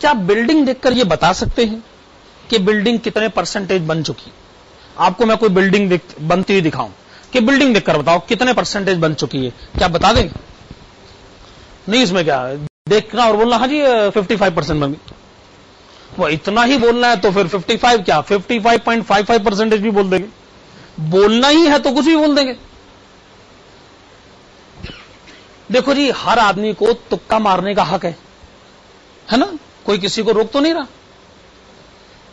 क्या बिल्डिंग देखकर यह बता सकते हैं कि बिल्डिंग कितने परसेंटेज बन चुकी? आपको मैं कोई बिल्डिंग बनती हुई दिखाऊं कि बिल्डिंग देखकर बताओ कितने परसेंटेज बन चुकी है, क्या बता देंगे? नहीं, इसमें क्या देखना और बोलना, हाँ जी 55% बन गई। वो इतना ही बोलना है तो फिर 55 क्या 55.55% भी बोल देंगे। बोलना ही है तो कुछ भी बोल देंगे। देखो जी, हर आदमी को तुक्का मारने का हक है ना? कोई किसी को रोक तो नहीं रहा।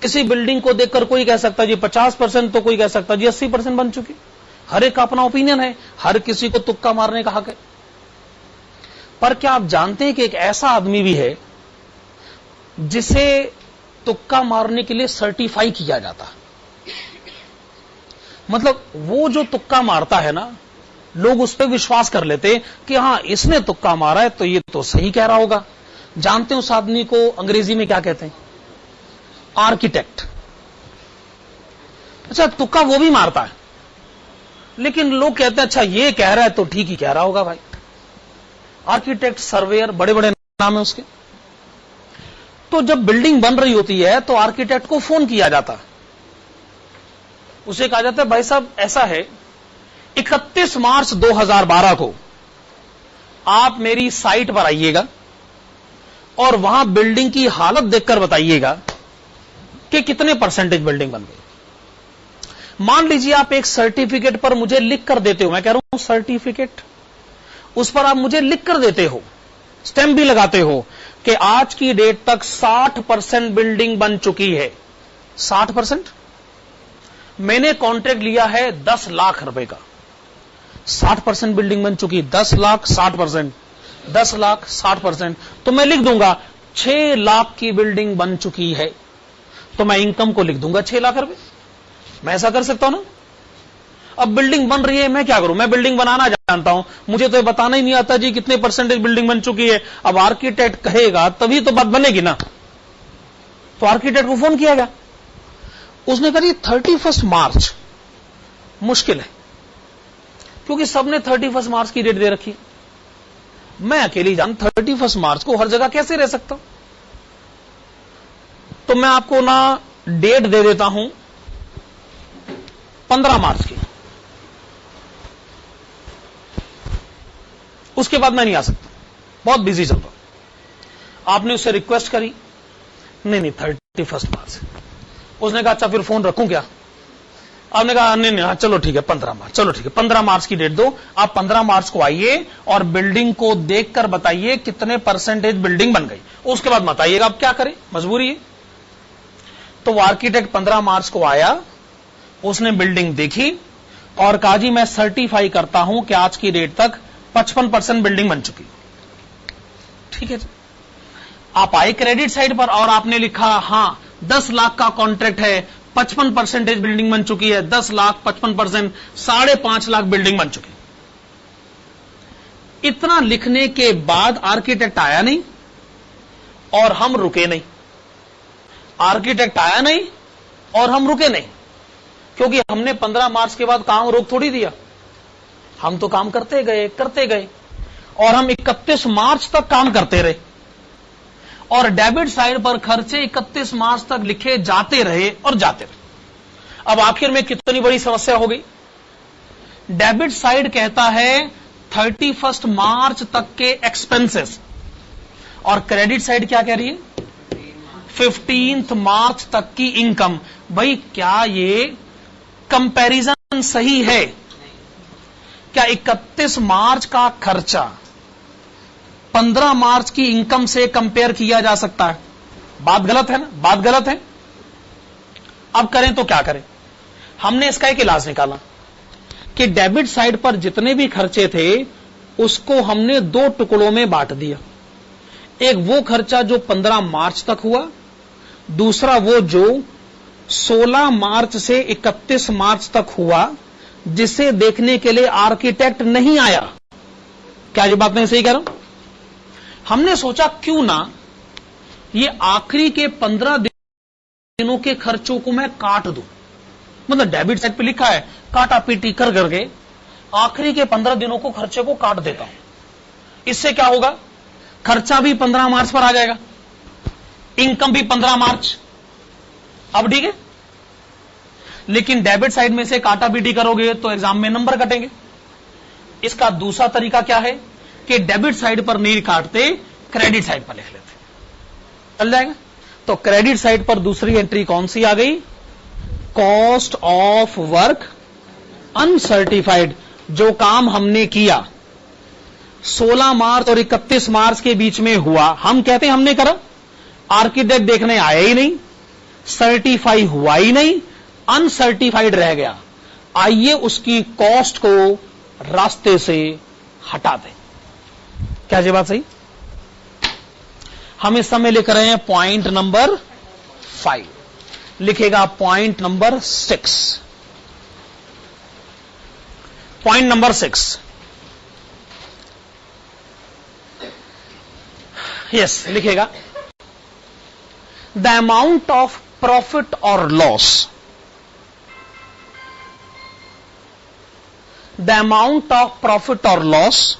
किसी बिल्डिंग को देखकर कोई कह सकता जी 50%, तो कोई कह सकता जी 80% बन चुकी। हर एक का अपना ओपिनियन है, हर किसी को तुक्का मारने का हक है। पर क्या आप जानते हैं कि एक ऐसा आदमी भी है जिसे तुक्का मारने के लिए सर्टिफाई किया जाता? मतलब वो जो तुक्का मारता है ना, लोग उस पर विश्वास कर लेते कि हां इसने तुक्का मारा है तो ये तो सही कह रहा होगा। जानते हैं उस आदमी को अंग्रेजी में क्या कहते हैं? आर्किटेक्ट। अच्छा, तुक्का वो भी मारता है, लेकिन लोग कहते हैं अच्छा ये कह रहा है तो ठीक ही कह रहा होगा भाई। आर्किटेक्ट, सर्वेयर, बड़े बड़े नाम है उसके। तो जब बिल्डिंग बन रही होती है तो आर्किटेक्ट को फोन किया जाता, उसे कहा जाता है भाई साहब ऐसा है 31 मार्च 2012 को आप मेरी साइट पर आइएगा और वहां बिल्डिंग की हालत देखकर बताइएगा कि कितने परसेंटेज बिल्डिंग बन गई। मान लीजिए आप एक सर्टिफिकेट पर मुझे लिख कर देते हो, मैं कह रहा हूं सर्टिफिकेट, उस पर आप मुझे लिख कर देते हो, स्टैंप भी लगाते हो कि आज की डेट तक 60% बिल्डिंग बन चुकी है। 60%? मैंने कॉन्ट्रैक्ट लिया है 10 लाख रुपए का, 60% बिल्डिंग बन चुकी, 10 लाख 60%, 10 लाख 60%, तो मैं लिख दूंगा 6 लाख की बिल्डिंग बन चुकी है, तो मैं इनकम को लिख दूंगा 6 लाख रुपए। मैं ऐसा कर सकता हूं ना? अब बिल्डिंग बन रही है, मैं क्या करूं? मैं बिल्डिंग बनाना जानता हूं, मुझे तो ये बताना ही नहीं आता जी कितने परसेंटेज बिल्डिंग बन चुकी है। अब आर्किटेक्ट कहेगा तभी तो बात बनेगी ना। तो आर्किटेक्ट को फोन किया गया, उसने कहा 31 मार्च मुश्किल है, क्योंकि सबने 31 मार्च की डेट दे रखी है। मैं अकेली जान 31 मार्च को हर जगह कैसे रह सकता हूं? तो मैं आपको ना डेट दे देता हूं 15 मार्च की, उसके बाद मैं नहीं आ सकता, बहुत बिजी चल रहा। आपने उससे रिक्वेस्ट करी, नहीं 31 मार्च। उसने कहा अच्छा फिर फोन रखूं क्या? आपने कहा नहीं नहीं, चलो ठीक है 15 मार्च, चलो ठीक है 15 मार्च की डेट दो। आप 15 मार्च को आइए और बिल्डिंग को देखकर बताइए कितने परसेंटेज बिल्डिंग बन गई, उसके बाद बताइएगा आप क्या करें, मजबूरी है। तो वो आर्किटेक्ट 15 मार्च को आया, उसने बिल्डिंग देखी और कहा जी मैं सर्टिफाई करता हूं कि आज की डेट तक 55% बिल्डिंग बन चुकी। ठीक है, आप आए क्रेडिट साइड पर और आपने लिखा हां 10 लाख का कॉन्ट्रैक्ट है, 55% बिल्डिंग बन चुकी है, 10 लाख 55%, 5.5 लाख बिल्डिंग बन चुकी। इतना लिखने के बाद आर्किटेक्ट आया नहीं और हम रुके नहीं। आर्किटेक्ट आया नहीं और हम रुके नहीं, क्योंकि हमने 15 मार्च के बाद काम रोक थोड़ी दिया, हम तो काम करते गए और हम 31 मार्च तक काम करते रहे और डेबिट साइड पर खर्चे 31 मार्च तक लिखे जाते रहे और जाते रहे। अब आखिर में कितनी बड़ी समस्या हो गई। डेबिट साइड कहता है 31 मार्च तक के एक्सपेंसेस और क्रेडिट साइड क्या कह रही है 15 मार्च तक की इनकम। भाई क्या ये कंपैरिजन सही है? क्या 31 मार्च का खर्चा 15 मार्च की इनकम से कंपेयर किया जा सकता है? बात गलत है ना, बात गलत है। अब करें तो क्या करें? हमने इसका एक इलाज निकाला कि डेबिट साइड पर जितने भी खर्चे थे उसको हमने 2 टुकड़ों में बांट दिया। एक वो खर्चा जो 15 मार्च तक हुआ, दूसरा वो जो 16 मार्च से 31 मार्च तक हुआ, जिसे देखने के लिए आर्किटेक्ट नहीं आया। क्या ये बात मैं सही कह रहा हूं? हमने सोचा क्यों ना ये आखिरी के 15 दिनों के खर्चों को मैं काट दूं। मतलब डेबिट साइड पे लिखा है काटा पीटी कर करके आखिरी के 15 दिनों को खर्चे को काट देता हूं। इससे क्या होगा, खर्चा भी 15 मार्च पर आ जाएगा, इनकम भी 15 मार्च। अब ठीक है, लेकिन डेबिट साइड में से काटा पीटी करोगे तो एग्जाम में नंबर कटेंगे। इसका दूसरा तरीका क्या है कि डेबिट साइड पर नहीं काटते, क्रेडिट साइड पर लिख लेते, चल जाएगा। तो क्रेडिट साइड पर दूसरी एंट्री कौन सी आ गई, कॉस्ट ऑफ वर्क अनसर्टिफाइड। जो काम हमने किया 16 मार्च और 31 मार्च के बीच में हुआ, हम कहते हैं हमने करा, आर्किटेक्ट देखने आया ही नहीं, सर्टिफाई हुआ ही नहीं, अनसर्टिफाइड रह गया। आइए उसकी कॉस्ट को रास्ते से हटा दें। क्या ये बात सही? हम इस समय लिख रहे हैं पॉइंट नंबर 5, लिखेगा point number 6। Point number 6, yes, लिखेगा द अमाउंट ऑफ प्रॉफिट और loss, the amount of profit और loss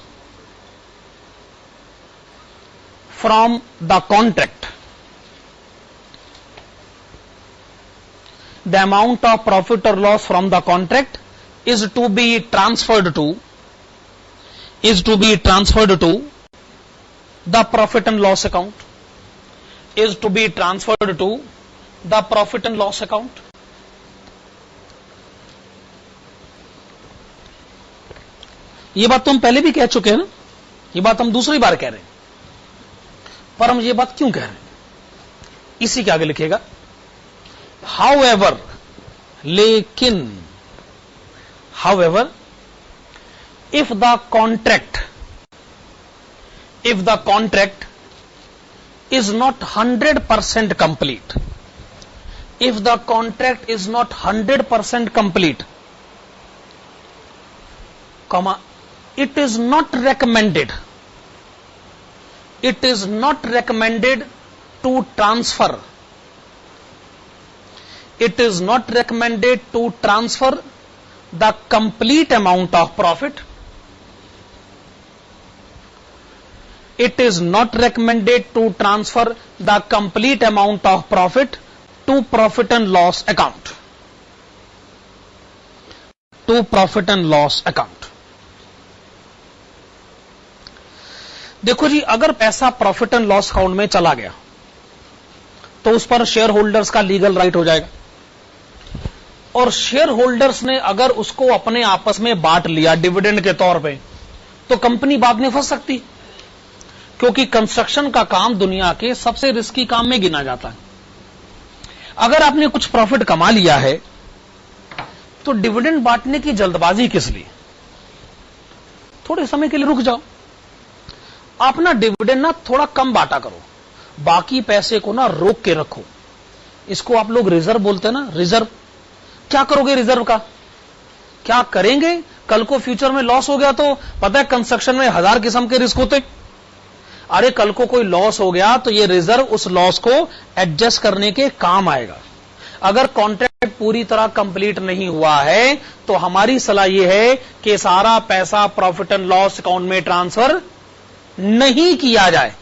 from the contract, the amount of profit और loss from the contract is to be transferred to the profit and loss account, is to be transferred to the profit and loss account. ये बात तो हम पहले भी कह चुके हैं ना, ये बात हम दूसरी बार कह रहे हैं, पर हम ये बात क्यों कह रहे हैं? इसी के आगे लिखेगा however, लेकिन, however, if the contract is not 100% complete, if the contract is not 100% complete, comma, it is not recommended to transfer, it is not recommended to transfer the complete amount of profit, it is not recommended to transfer the complete amount of profit to profit and loss account, to profit and loss account. देखो जी, अगर पैसा प्रॉफिट एंड लॉस अकाउंट में चला गया तो उस पर शेयर होल्डर्स का लीगल राइट हो जाएगा और शेयर होल्डर्स ने अगर उसको अपने आपस में बांट लिया डिविडेंड के तौर पे, तो कंपनी बाद में फंस सकती, क्योंकि कंस्ट्रक्शन का काम दुनिया के सबसे रिस्की काम में गिना जाता है। अगर आपने कुछ प्रॉफिट कमा लिया है तो डिविडेंड बांटने की जल्दबाजी किस लिए? थोड़े समय के लिए रुक जाओ, आप ना डिविडेंड ना थोड़ा कम बांटा करो, बाकी पैसे को ना रोक के रखो। इसको आप लोग रिजर्व बोलते हैं ना, रिजर्व। क्या करोगे रिजर्व का? क्या करेंगे? कल को फ्यूचर में लॉस हो गया तो पता है कंस्ट्रक्शन में 1000 किस्म के रिस्क होते। अरे कल को कोई लॉस हो गया तो ये रिजर्व उस लॉस को एडजस्ट करने के काम आएगा। अगर कॉन्ट्रैक्ट पूरी तरह कंप्लीट नहीं हुआ है तो हमारी सलाह यह है कि सारा पैसा प्रॉफिट एंड लॉस अकाउंट में ट्रांसफर नहीं किया जाए,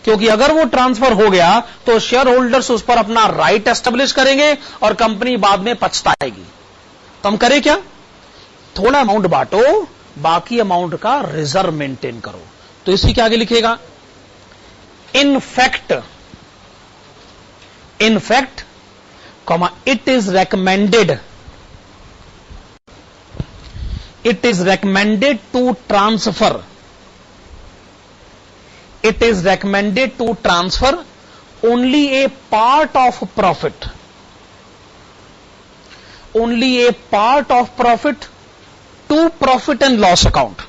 क्योंकि अगर वो ट्रांसफर हो गया तो शेयर होल्डर्स उस पर अपना राइट एस्टेब्लिश करेंगे और कंपनी बाद में पछताएगी। तो हम करें क्या? थोड़ा अमाउंट बांटो, बाकी अमाउंट का रिजर्व मेंटेन करो। तो इसी के आगे लिखेगा in fact, it is recommended to transfer only a part of profit to profit and loss account.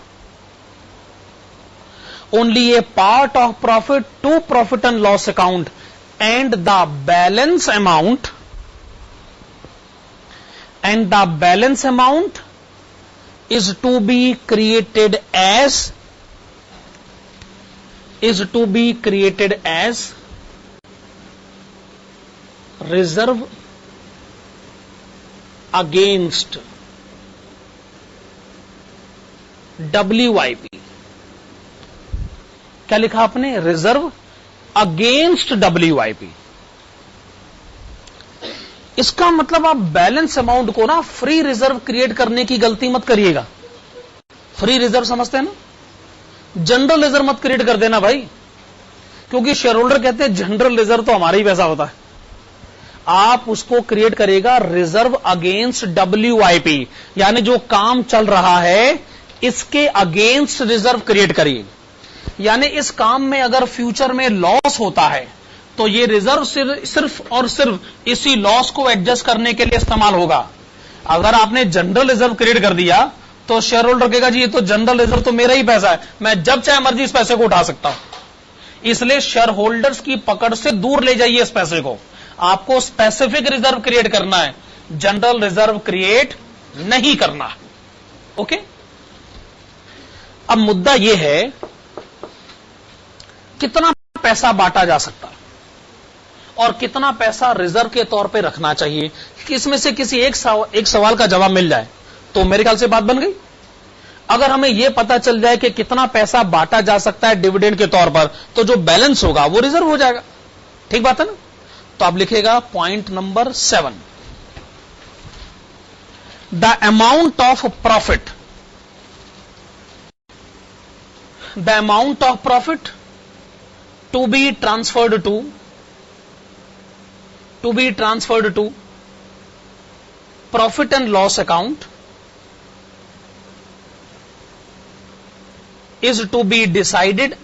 Only a part of profit to profit and loss account, and the balance amount is to be created as reserve against WIP। क्या लिखा आपने? Reserve against WIP। इसका मतलब आप बैलेंस अमाउंट को ना फ्री रिजर्व क्रिएट करने की गलती मत करिएगा। फ्री रिजर्व समझते हैं ना? जनरल रिजर्व मत क्रिएट कर देना भाई, क्योंकि शेयर होल्डर कहते हैं जनरल रिजर्व तो हमारा ही पैसा होता है। आप उसको क्रिएट करेगा रिजर्व अगेंस्ट WIP, यानी जो काम चल रहा है इसके अगेंस्ट रिजर्व क्रिएट करिए। यानी इस काम में अगर फ्यूचर में लॉस होता है तो ये रिजर्व सिर्फ और सिर्फ इसी लॉस को एडजस्ट करने के लिए इस्तेमाल होगा। अगर आपने जनरल रिजर्व क्रिएट कर दिया तो शेयर होल्डर कहेगा जी ये तो जनरल रिजर्व तो मेरा ही पैसा है, मैं जब चाहे मर्जी इस पैसे को उठा सकता हूं। इसलिए शेयर होल्डर्स की पकड़ से दूर ले जाइए इस पैसे को। आपको स्पेसिफिक रिजर्व क्रिएट करना है, जनरल रिजर्व क्रिएट नहीं करना। ओके, अब मुद्दा यह है कितना पैसा बांटा जा सकता है और कितना पैसा रिजर्व के तौर पे रखना चाहिए। इसमें से किसी एक सवाल का जवाब मिल जाए तो मेरे ख्याल से बात बन गई। अगर हमें यह पता चल जाए कि कितना पैसा बांटा जा सकता है डिविडेंड के तौर पर, तो जो बैलेंस होगा वो रिजर्व हो जाएगा। ठीक बात है ना? तो आप लिखेगा point number 7, the amount of profit to be transferred to profit and loss account is to be decided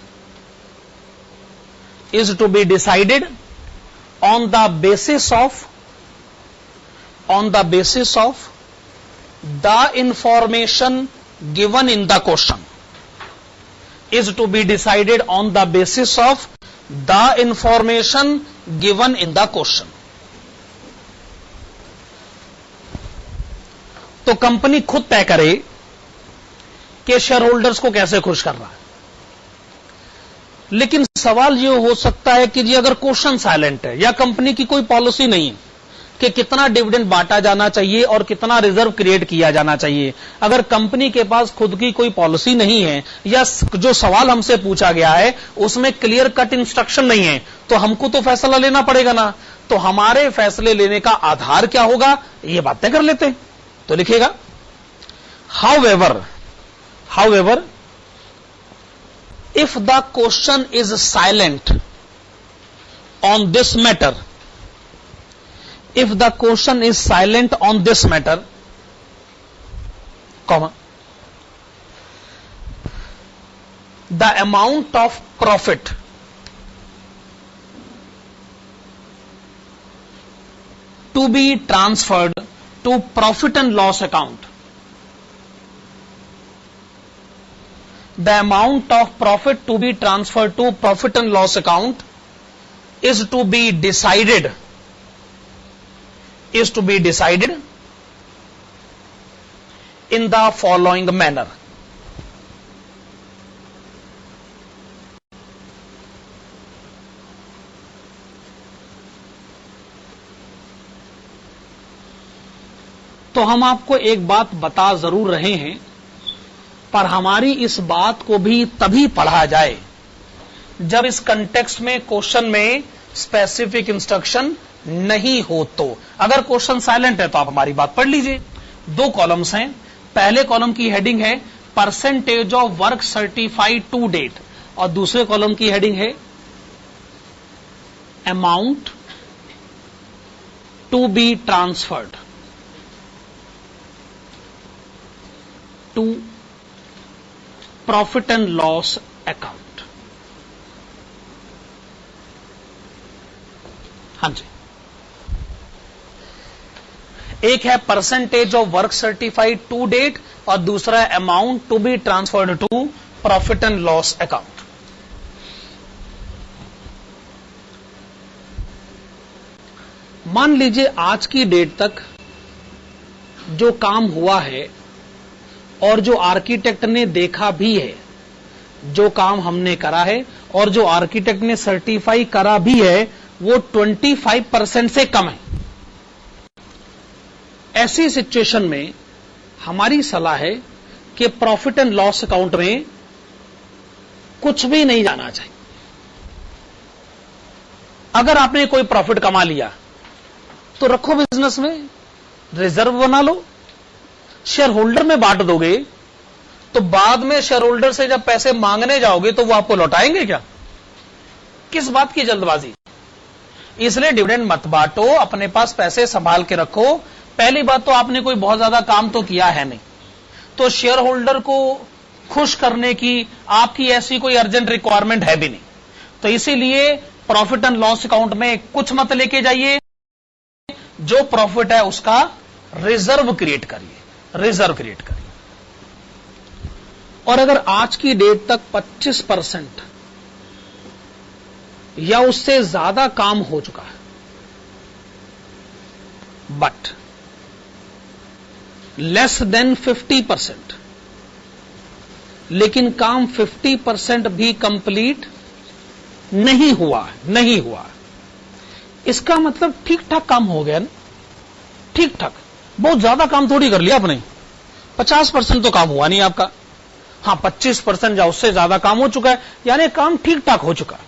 on the basis of the information given in the question. Is to be decided on the basis of the information given in the question. तो कंपनी खुद तय करे कि शेयर होल्डर्स को कैसे खुश करना है। लेकिन सवाल यह हो सकता है कि जी अगर क्वेश्चन साइलेंट है या कंपनी की कोई पॉलिसी नहीं है कि कितना डिविडेंड बांटा जाना चाहिए और कितना रिजर्व क्रिएट किया जाना चाहिए, अगर कंपनी के पास खुद की कोई पॉलिसी नहीं है या जो सवाल हमसे पूछा गया है उसमें क्लियर कट इंस्ट्रक्शन नहीं है, तो हमको तो फैसला लेना पड़ेगा ना। तो हमारे फैसले लेने का आधार क्या होगा, ये बातें कर लेते हैं। तो लिखेगा however if the question is silent on this matter, if the question is silent on this matter, comma, the amount of profit to be transferred to profit and loss account, the amount of profit to be transferred to profit and loss account is to be decided in the following manner. तो हम आपको एक बात बता जरूर रहे हैं, पर हमारी इस बात को भी तभी पढ़ा जाए जब इस कंटेक्स्ट में क्वेश्चन में स्पेसिफिक इंस्ट्रक्शन नहीं हो। तो अगर क्वेश्चन साइलेंट है तो आप हमारी बात पढ़ लीजिए। दो कॉलम्स हैं, पहले कॉलम की हेडिंग है percentage of work certified to date और दूसरे कॉलम की हेडिंग है amount to be transferred to profit and loss account. हाँ जी, एक है percentage of work certified to date और दूसरा है amount to be transferred to profit and loss account. मान लीजिए आज की डेट तक जो काम हुआ है और जो आर्किटेक्ट ने देखा भी है, जो काम हमने करा है और जो आर्किटेक्ट ने सर्टिफाई करा भी है, वो 25% से कम है। ऐसी सिचुएशन में हमारी सलाह है कि प्रॉफिट एंड लॉस अकाउंट में कुछ भी नहीं जाना चाहिए। अगर आपने कोई प्रॉफिट कमा लिया तो रखो बिजनेस में, रिजर्व बना लो, शेयर होल्डर में बांट दोगे तो बाद में शेयर होल्डर से जब पैसे मांगने जाओगे तो वो आपको लौटाएंगे क्या? किस बात की जल्दबाजी? इसलिए डिविडेंड मत बांटो, अपने पास पैसे संभाल के रखो। पहली बात तो आपने कोई बहुत ज्यादा काम तो किया है नहीं, तो शेयर होल्डर को खुश करने की आपकी ऐसी कोई अर्जेंट रिक्वायरमेंट है भी नहीं, तो इसीलिए प्रॉफिट एंड लॉस अकाउंट में कुछ मत लेके जाइए। जो प्रॉफिट है उसका रिजर्व क्रिएट करिए, रिजर्व क्रिएट करिए। और अगर आज की डेट तक 25% या उससे ज्यादा काम हो चुका है, बट लेस देन 50%, लेकिन काम 50% भी कंप्लीट नहीं हुआ, इसका मतलब ठीक ठाक काम हो गया ना? ठीक ठाक, बहुत ज्यादा काम थोड़ी कर लिया आपने। 50% तो काम हुआ नहीं आपका, हाँ 25% या उससे ज्यादा काम हो चुका है, यानी काम ठीक ठाक हो चुका है।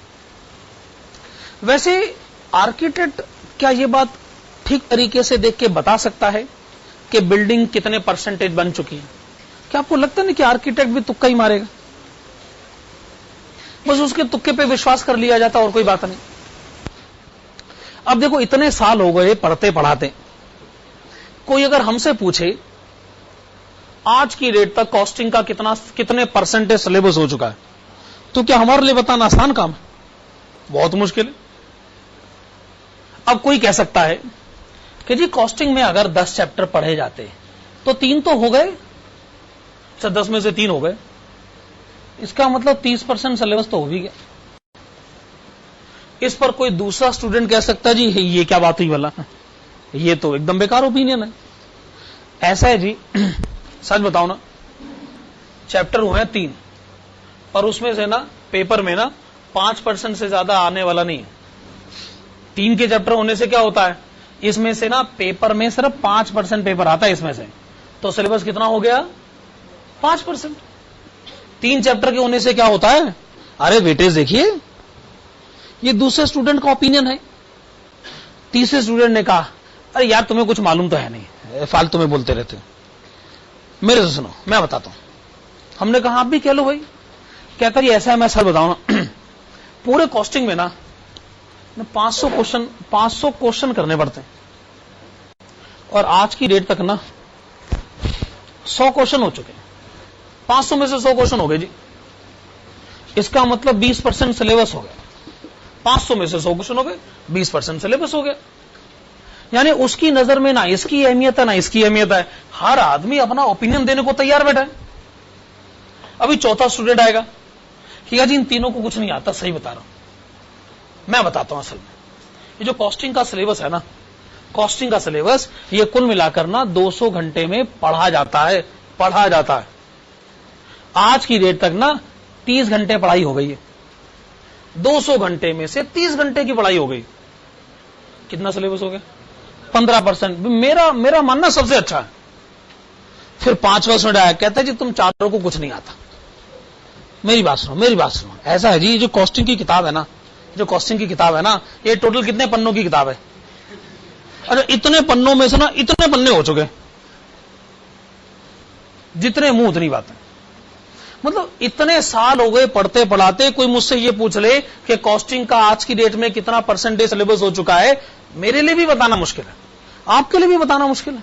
वैसे आर्किटेक्ट क्या ये बात ठीक तरीके से देख के बता सकता है कि बिल्डिंग कितने परसेंटेज बन चुकी है? क्या आपको लगता नहीं कि आर्किटेक्ट भी तुक्का ही मारेगा? बस उसके तुक्के पे विश्वास कर लिया जाता और कोई बात नहीं। अब देखो, इतने साल हो गए पढ़ते पढ़ाते, कोई अगर हमसे पूछे आज की डेट तक कॉस्टिंग का कितने परसेंटेज सिलेबस हो चुका है, तो क्या हमारे लिए बताना आसान काम है? बहुत मुश्किल है। अब कोई कह सकता है कि जी कॉस्टिंग में अगर 10 चैप्टर पढ़े जाते तो 3 तो हो गए, अच्छा 10 में से 3 हो गए, इसका मतलब 30% सिलेबस तो हो भी गया। इस पर कोई दूसरा स्टूडेंट कह सकता है जी ये क्या बात हुई वाला, ये तो एकदम बेकार ओपिनियन है। ऐसा है जी, सच बताओ ना, चैप्टर हुए 3 और उसमें से ना पेपर में ना 5% से ज्यादा आने वाला नहीं है। 3 के चैप्टर होने से क्या होता है, इसमें से ना पेपर में सिर्फ 5% पेपर आता है इसमें से, तो सिलेबस कितना हो गया? 5%। 3 चैप्टर के होने से क्या होता है? अरे वेटेज देखिए, ये दूसरे स्टूडेंट का ओपिनियन है। तीसरे स्टूडेंट ने कहा अरे यार तुम्हें कुछ मालूम तो है नहीं, फालतू में बोलते रहते हो। मेरे से सुनो, मैं बताता हूं। हमने कहा आप भी कह लो भाई। कहता ये ऐसा है, मैं सर बताऊं ना, पूरे कॉस्टिंग में ना 500 क्वेश्चन करने पड़ते हैं। और आज की डेट तक ना 100 क्वेश्चन हो चुके हैं। 500 में से 100 क्वेश्चन हो गए जी। इसका मतलब 20% सिलेबस हो गया। 500 में से 100 क्वेश्चन हो गए, 20% सिलेबस हो गया। यानी उसकी नजर में ना इसकी अहमियत है ना इसकी अहमियत है। हर आदमी अपना ओपिनियन देने को तैयार बैठा है। अभी चौथा स्टूडेंट आएगा कि जी इन तीनों को कुछ नहीं आता। सही बता रहा हूं, मैं बताता हूं। असल में ये जो कॉस्टिंग का सिलेबस है ना, कॉस्टिंग का सिलेबस ये कुल मिलाकर ना 200 घंटे में पढ़ा जाता है। आज की डेट तक ना 30 घंटे पढ़ाई हो गई है। 200 घंटे में से 30 घंटे की पढ़ाई हो गई। कितना सिलेबस हो गया? 15%। मेरा मानना सबसे अच्छा है। फिर 5% आया, कहता है जी तुम चारों को कुछ नहीं आता। मेरी बात सुनो। ऐसा है जी, जो कॉस्टिंग की किताब है ना, ये टोटल कितने पन्नों की किताब है? अरे इतने पन्नों में से ना इतने पन्ने हो चुके, जितने मुंह उतनी बातें। मतलब इतने साल हो गए पढ़ते पढ़ाते। कोई मुझसे ये पूछ ले कि कॉस्टिंग का आज की डेट में कितना परसेंटेज सिलेबस हो चुका है, मेरे लिए भी बताना मुश्किल है, आपके लिए भी बताना मुश्किल है।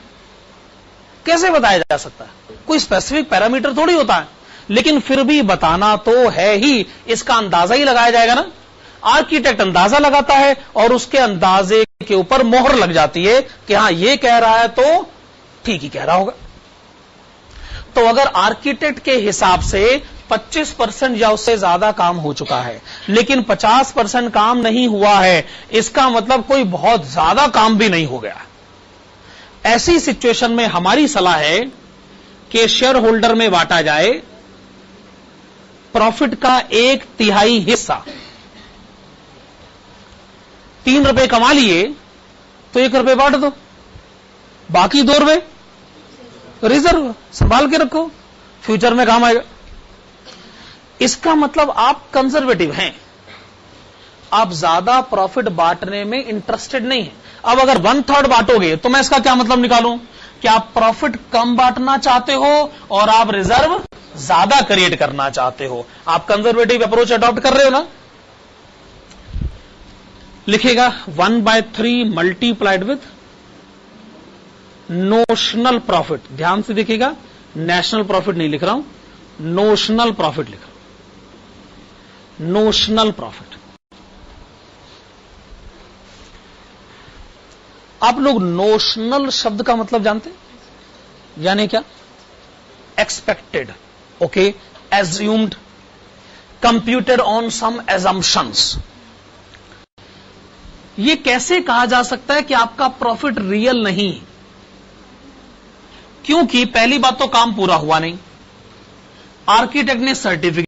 कैसे बताया जा सकता है? कोई स्पेसिफिक पैरामीटर थोड़ी होता है, लेकिन फिर भी बताना तो है ही। इसका अंदाजा ही लगाया जाएगा ना। आर्किटेक्ट अंदाजा लगाता है और उसके अंदाजे के ऊपर मोहर लग जाती है कि हां ये कह रहा है तो ठीक ही कह रहा होगा। तो अगर आर्किटेक्ट के हिसाब से 25% या उससे ज्यादा काम हो चुका है, लेकिन 50% काम नहीं हुआ है, इसका मतलब कोई बहुत ज्यादा काम भी नहीं हो गया। ऐसी सिचुएशन में हमारी सलाह है कि शेयर होल्डर में बांटा जाए प्रॉफिट का 1/3 हिस्सा। 3 रुपए कमा लिए तो 1 रुपए बांट दो, बाकी 2 रुपए रिजर्व संभाल के रखो, फ्यूचर में काम आएगा। इसका मतलब आप कंजर्वेटिव हैं, आप ज्यादा प्रॉफिट बांटने में इंटरेस्टेड नहीं है। अब अगर 1/3 बांटोगे तो मैं इसका क्या मतलब निकालूं कि आप प्रॉफिट कम बांटना चाहते हो और आप रिजर्व ज्यादा क्रिएट करना चाहते हो। आप कंजर्वेटिव अप्रोच अडॉप्ट कर रहे हो ना। लिखेगा 1/3 मल्टीप्लाइड विथ नोशनल प्रॉफिट। ध्यान से देखिएगा, नेशनल प्रॉफिट नहीं लिख रहा हूं, नोशनल प्रॉफिट लिख रहा हूं। Notional profit. आप लोग नोशनल शब्द का मतलब जानते हैं? यानी क्या? Expected, okay, assumed, computed on some assumptions. ये कैसे कहा जा सकता है कि आपका प्रॉफिट रियल नहीं? क्योंकि पहली बात तो काम पूरा हुआ नहीं। आर्किटेक्ट ने सर्टिफिकेट